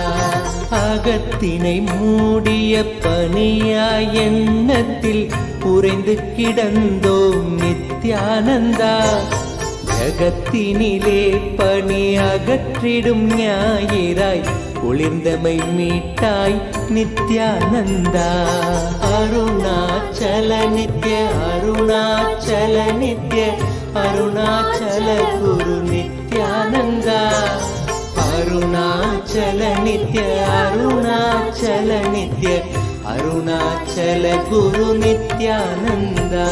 அகத்தினை மூடிய பனியாய் எண்ணத்தில் உறைந்து கிடந்தோம் நித்யானந்தா ஜகத்தினிலே பனி அகற்றிடும் ஞாயிறாய் ஒளிர்ந்தமை மீட்டாய் நித்யானந்தா அருணாச்சல நித்ய அருணாச்சல நித்ய அருணாச்சல குரு நித்யானந்தா அருணாச்சல நித்ய அருணாச்சல நித்ய அருணாச்சல குரு நித்யானந்தா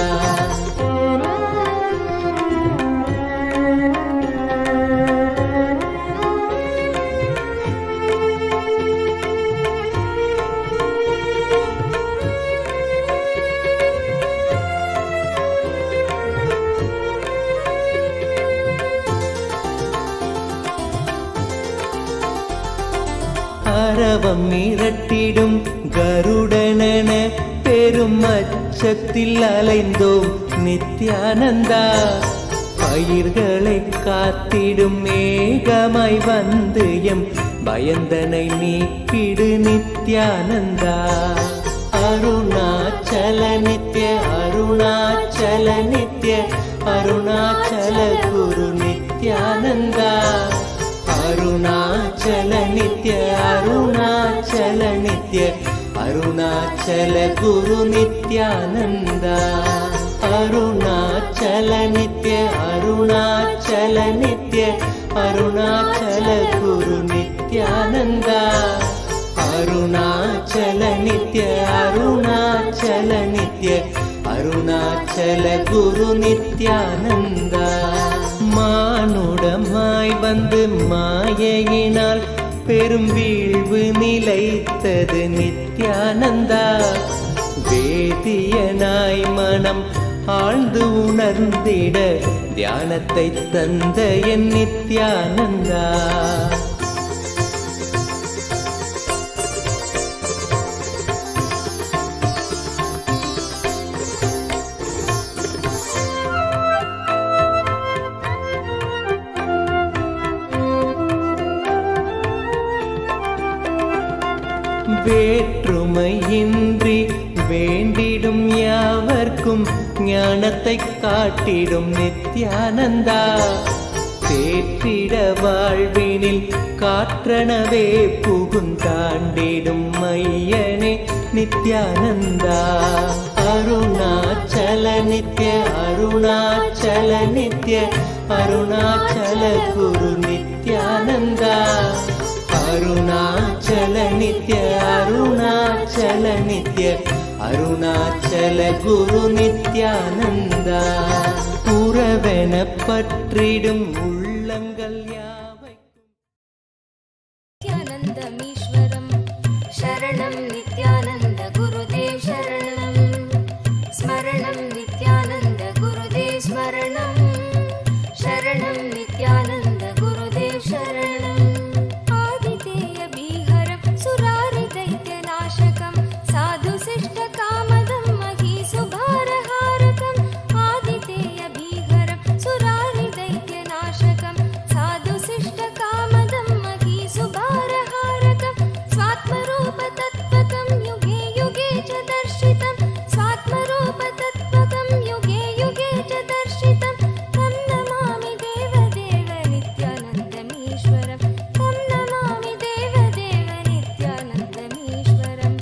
அரவம் மிரட்டிடும் கருடனென பெரும் அச்சத்தில் அலைந்தோம் நித்யானந்தா பயிர்களை காத்திடும் மேகமாய் வந்து எம் பயந்தனை நீக்கிடு நித்யானந்தா அருணாச்சல நித்ய அருணாச்சல நித்ய அருணாச்சல குரு நித்யானந்தா அருணாச்சல நித்ய அருணாச்சல நித்ய அருணாச்சல குரு நித்யானந்தா அருணாச்சல நித்ய அருணாச்சல நித்ய அருணாச்சல குரு நித்யானந்தா அருணாச்சல நித்ய அருணாச்சல நித்ய அருணாச்சல குரு நித்யானந்தா மானுடமாய் வந்து மாயையினால் பெரும் வீழ்வு நிலைத்தது நித்யானந்தா வேதியனாய் மனம் ஆழ்ந்து உணர்ந்திட தியானத்தை தந்த என் நித்யானந்தா வேற்றுமையின்றி வேண்டிடும் யாவர்க்கும் ஞானத்தை காட்டிடும் நித்யானந்தா தேற்றிட வாழ்வினில் காற்றனவே புகுந்தாண்டிடும் மையனே நித்யானந்தா அருணாச்சல நித்ய அருணாச்சல நித்ய அருணாச்சல குரு நித்யானந்தா அருணாச்சல நித்ய அருணாச்சல நித்ய அருணாச்சல குரு நித்யானந்தா உறவென பற்றிடும் உள்ளங்கள் யாவைக்கும் நித்யானந்தமீஸ்வரம் சரணம் நித்யானந்த குருதேவ் சரணம் ஸ்மரணம் நித்யானந்த குருதேவ் ஸ்மரணம் சரணம் நித்யானந்த குருதேவ் சரணம் साधु शिष्ट कामदं मही सुभारहारकम् आदितेय भीकरं सुरारि दैत्यनाशकं साधु शिष्ट कामदं मही सुभारहारकं स्वात्मरूप तत्त्वकं युगे युगे च दर्शितं स्वात्मरूप तत्त्वकं युगे युगे च दर्शितं तं नमामि देवदेव नित्यानन्दमीश्वरं तं नमामि देवदेव नित्यानन्दमीश्वरम्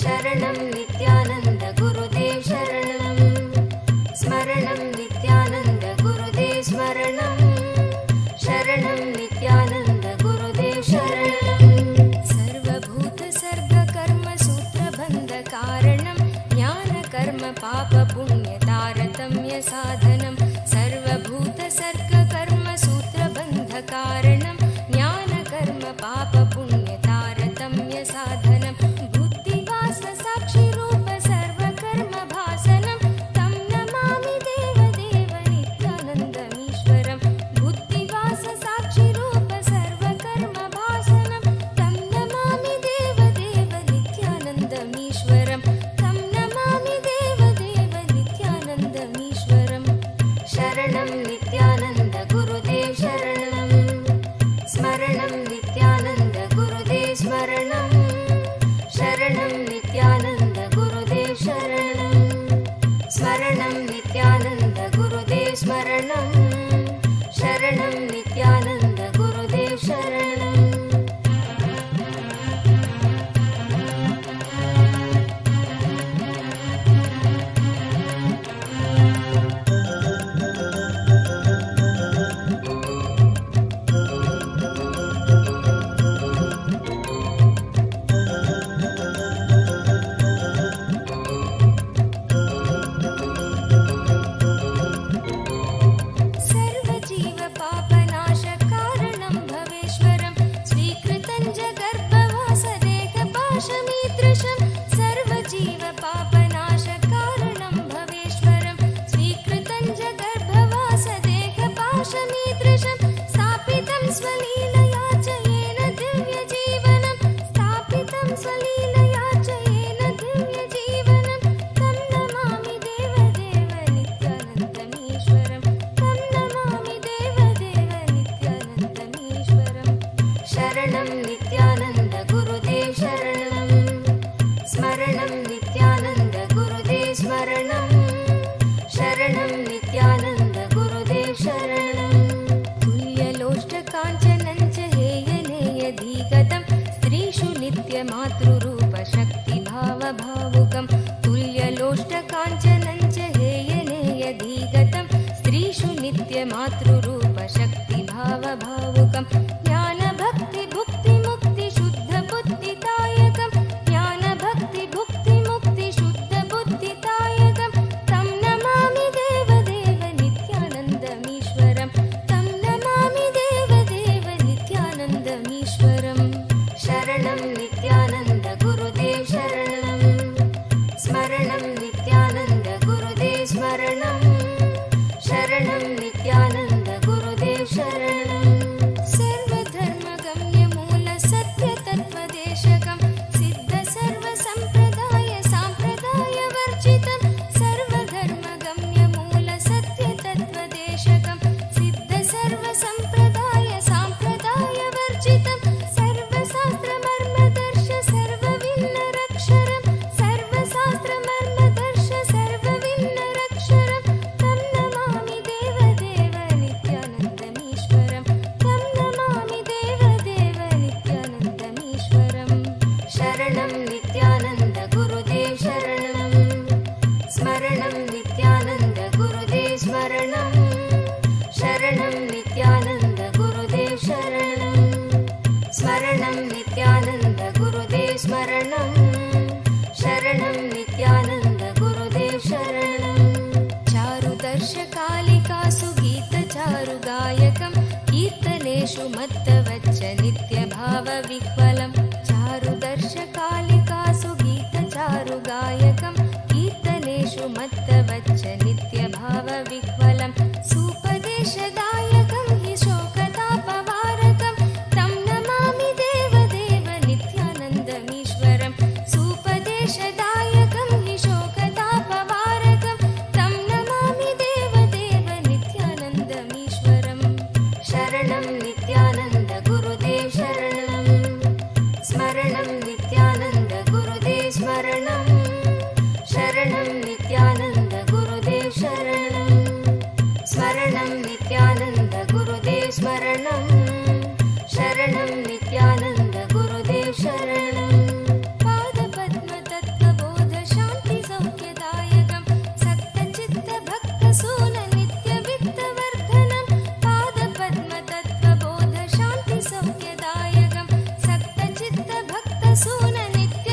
शरणं नित्यानन्द गुरुदेव शरणं स्मरणं नित्यानन्द गुरुदेव स्मरणं शरणं नित्यानन्द गुरुदेव शरणं सर्वभूत सर्ग कर्म सूत्रबन्ध कारणं ज्ञान कर्म पाप पुण्य तारतम्य साधनं सर्वभूत सर्ग कर्म सूत्रबन्ध कारणं ज्ञान कर्म पाप पुण्य तारतम्य साधनं साक्षी रूप सर्वकर्म भासनं तं नमामि देवदेव नित्यानन्दमीश्वरं बुद्धिवास साक्षी रूप सर्व भावभावुकं तुल्यलोष्टकाञ्चनं च हेयनेयधीगतं स्त्रीषु नित्यमातृरूपशक्तिभावभावुकं ज्ञानभक्तिभुक्तिमुक्तिशुद्धबुद्धिदायकं ज्ञानभक्तिभुक्तिमुक्तिशुद्धबुद्धिदायकं तं नमामि देवदेव नित्यानन्दमीश्वरं तं नमामि देवदेव नित्यानन्दमीश्वरम् शरणं नित्यानन्द गुरुदेव शरणं स्मरणं नित्यानन्द गुरुदेव स्मरणं शरणं नित्यानन्द गुरुदेव शरणं सर्वधर्मगम्यमूलसत्यतत्त्वदेशकं सिद्धसर्वसम्प्रदाय साम्प्रदायवर्जितं सर्वधर्मगम्यमूलसत्यतत्त्वदेशकं सिद्धसर्वसम्प्रदाय साम्प्रदायवर्जितं सर्वशास्त्रमर्मदर्श सर्वविन्नरक्षरं सर्वशास्त्रमर्मदर्श सर्वविन्नरक्षरं तं नमामि देवदेव नित्यानन्दमीश्वरं तं नमामि देवदेव नित्यानन्दमीश्वरं शरणं नित्यानन्द गुरुदेव शरणं स्मरणं नित्यानन्द गुरुदेव स्मरणं शरणं नित्यानन्द गुरुदेव शरणं स्मरणं नित्यानन्द गुरुदेव स्मरणं शरणं नित्यानन्द गुरुदेव शरणं चारुदर्शकालिकासु गीतचारुगायकं कीर्तनेषु मत्तवच्च नित्यभावविह्वलं चारुदर्शकालिकासु गीतचारुगायकं कीर्तनेषु मत्तवच्च नित्यभावविह्वलं सुपदेशदायकं हि शोकतापवारकं तं नमामि देवदेव नित्यानन्दमीश्वरं सुपदेशदायकं हि शोकतापवारकं तं नमामि देवदेव नित्यानन्दमीश्वरं शरणं नित्यानन्द गुरुदेव शरणं स्मरणं नित्यानन्द गुरुदेव स्मरणं शरणं नित्यानन्द गुरुदेव शरणं स्मरणं नित्यानन्द गुरुदेव स्मरणं शरणं नित्यानन्द गुरुदेव शरणं पादपद्मतत्त्वबोधशान्तिसौख्यदायकं सक्तचित्तभक्तसूननित्यवित्तवर्धनं पादपद्मतत्त्वबोधशान्तिसौख्यदायकं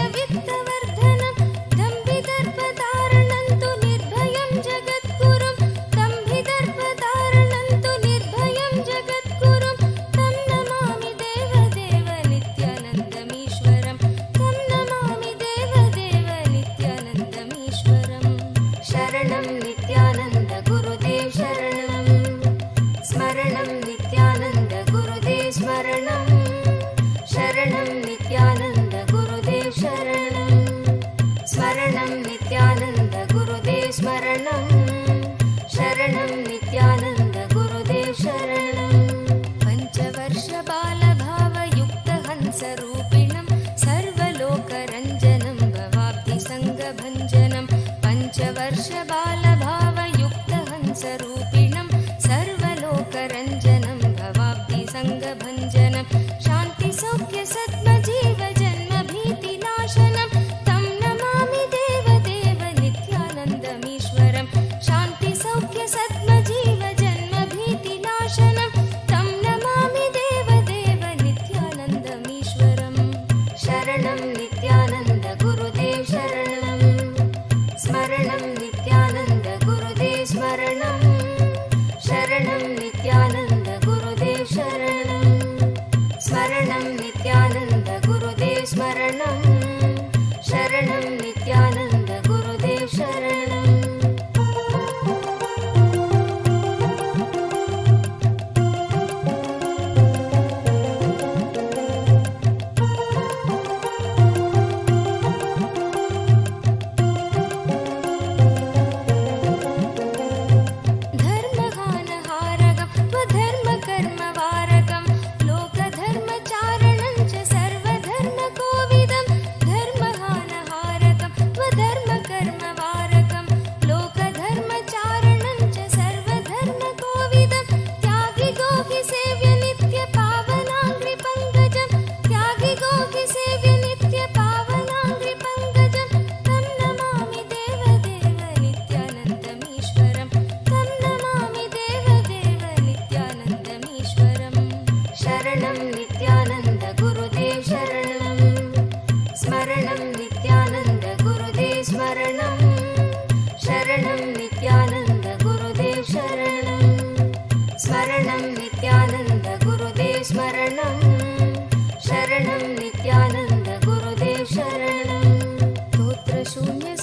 सक्तचित्तभक्तसूननित्यवित्तवर्धनं दम्भिदर्पधारणं तु निर्भयं जगद्गुरुं दम्भिदर्पधारणं तु निर्भयं जगद्गुरुं तं नमामि देवदेव नित्यानन्दमीश्वरं तं नमामि देवदेव नित्यानन्दमीश्वरं शरणं नित्यानन्द गुरुदेव शरणं स्मरणं नित्यानन्द गुरुदेव स्मरणं शरणं नित्यानन्द गुरुदेव शरणं स्मरणं नित्यानन्द गुरुदेव स्मरणं शरणं नित्यानन्द गुरुदेव शरणं पञ्चवर्षबालभावयुक्तहंसरूपिणं सर्वलोकरञ्जनं भवाब्धिसङ्गभञ्जनं पञ्चवर्षबालभावयुक्तहंसरूपिणं सर्वलोकरञ्जनं भवाब्धिसङ्गभञ्जनं शान्तिसौख्यसद्मजीवजन्मभीतिनाशनं तं नमामि देवदेव नित्यानन्दमीश्वरं शान्तिसौख्यसद्मजीवजन्मभीतिनाशनं तं नमामि देवदेव नित्यानन्दमीश्वरं शरणं नित्यानन्द गुरुदेव शरणं स्मरणं नित्यानन्द गुरु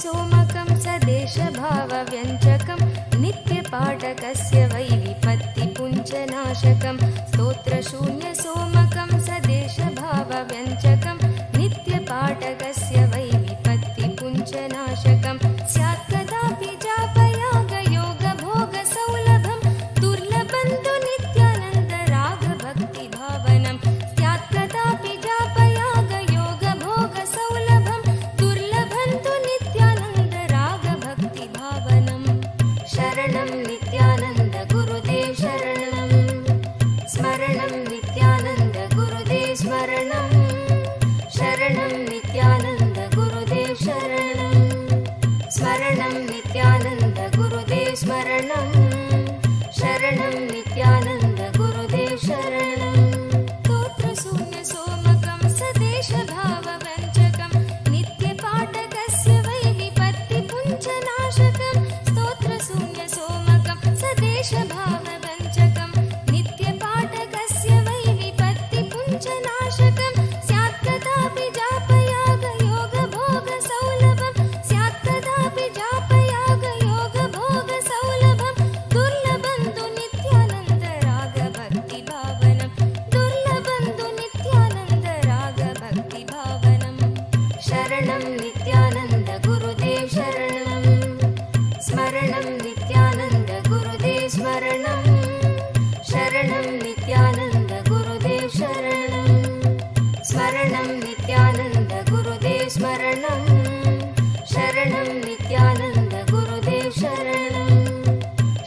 सोमकं सदेशभावव्यञ्जकं नित्यपाठकस्य वै विपत्तिपुञ्जनाशकं स्तोत्रशून्यसोमकं सदेशभावव्यञ्जकं नित्यपाठकस्य वै विपत्तिपुञ्जनाशकं स्यात् कदापि जापयागयोगभोगसौलभं दुर्लभं तु नित्यानन्दरागभक्तिभावनं स्यात् कदापि जापयागयोगभोगसौलभं दुर्लभं तु नित्यानन्दरागभक्तिभावनं शरणं नित्यानन्द गुरुदेव शरणं स्मरणं नित्यानन्द गुरुदेव स्मरणं शरणं नित्यानन्द गुरुदेव शरणं स्मरणं नित्यानन्द गुरुदेव स्मरणं शरणं नित्यानन्द गुरुदेव शरणं स्तोत्रशून्यसोमकं सदेशभावव्यञ्जकं नित्यपाठकस्य वै विपत्तिपुञ्जनाशकं स्तोत्रशून्यसोमकं सदेशभावव्यञ्जकं नित्यपाठकस्य वै विपत्तिपुञ्जनाशकं स्यात् कदापि जापयागयोगभोगसौलभं स्यात् कदापि जापयागयोगभोगसौलभं दुर्लभं तु नित्यानन्दरागभक्तिभावनं दुर्लभं तु नित्यानन्दरागभक्तिभावनं शरणं नित्यानन्द गुरुदेव शरणं स्मरणं नित्यानन्द गुरुदेव स्मरणं शरणं नित्यानन्द गुरुदेव शरणं स्मरणं नित्यानन्द गुरुदेव स्मरणं शरणं नित्यानन्द गुरुदेव शरणं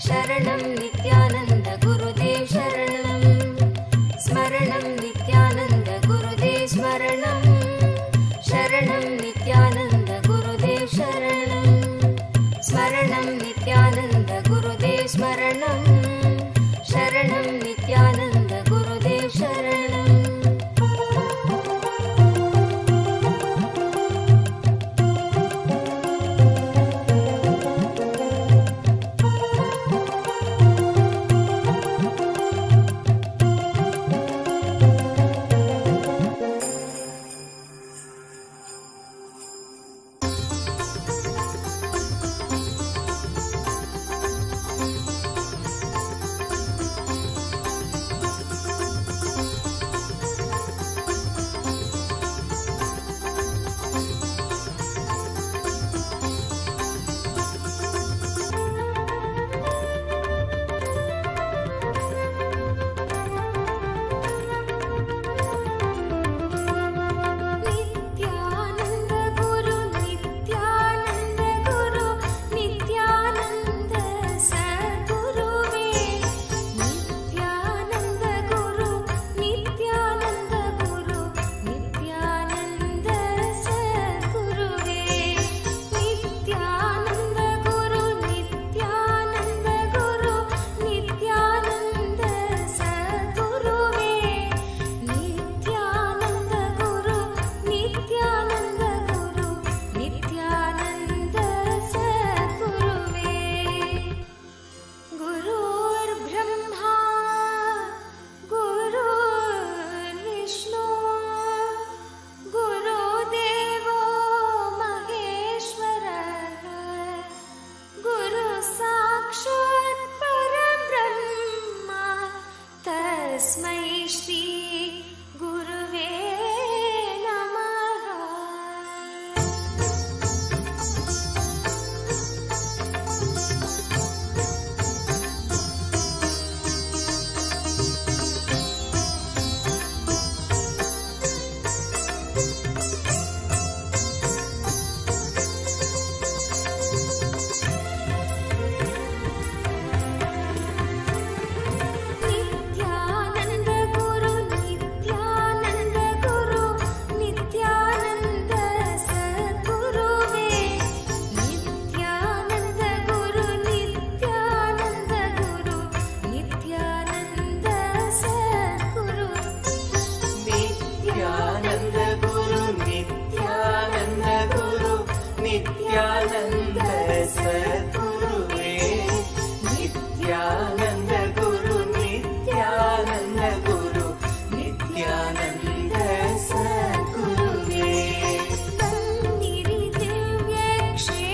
शरणं नित्यानन्द गुरुदेव शरणं स्मरणं नित्यानन्द गुरुदेव स्मरणं शरणं नित्यानन्द गुरुदेव शरणं स्मरणं नित्यानन्द गुरुदेव स्मरणं शरणं नित्यानन्द गुरुदेव शरणं Shri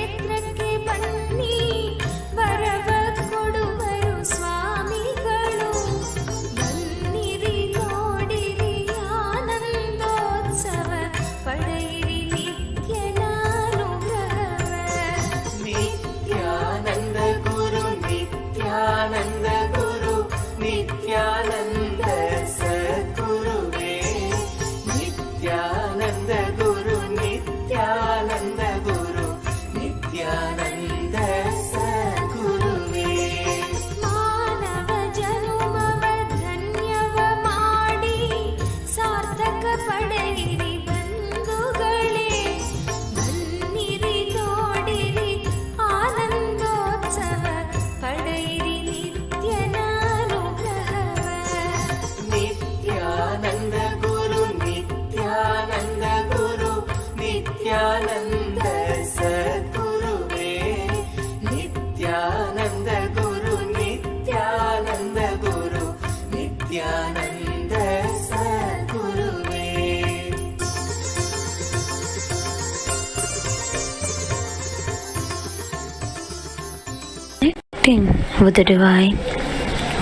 Connecting with the divine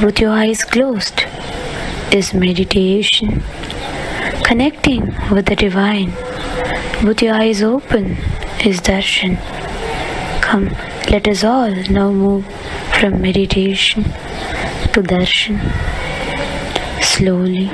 with your eyes closed is meditation. Connecting with the divine with your eyes open is darshan. Come, let us all now move from meditation to darshan. Slowly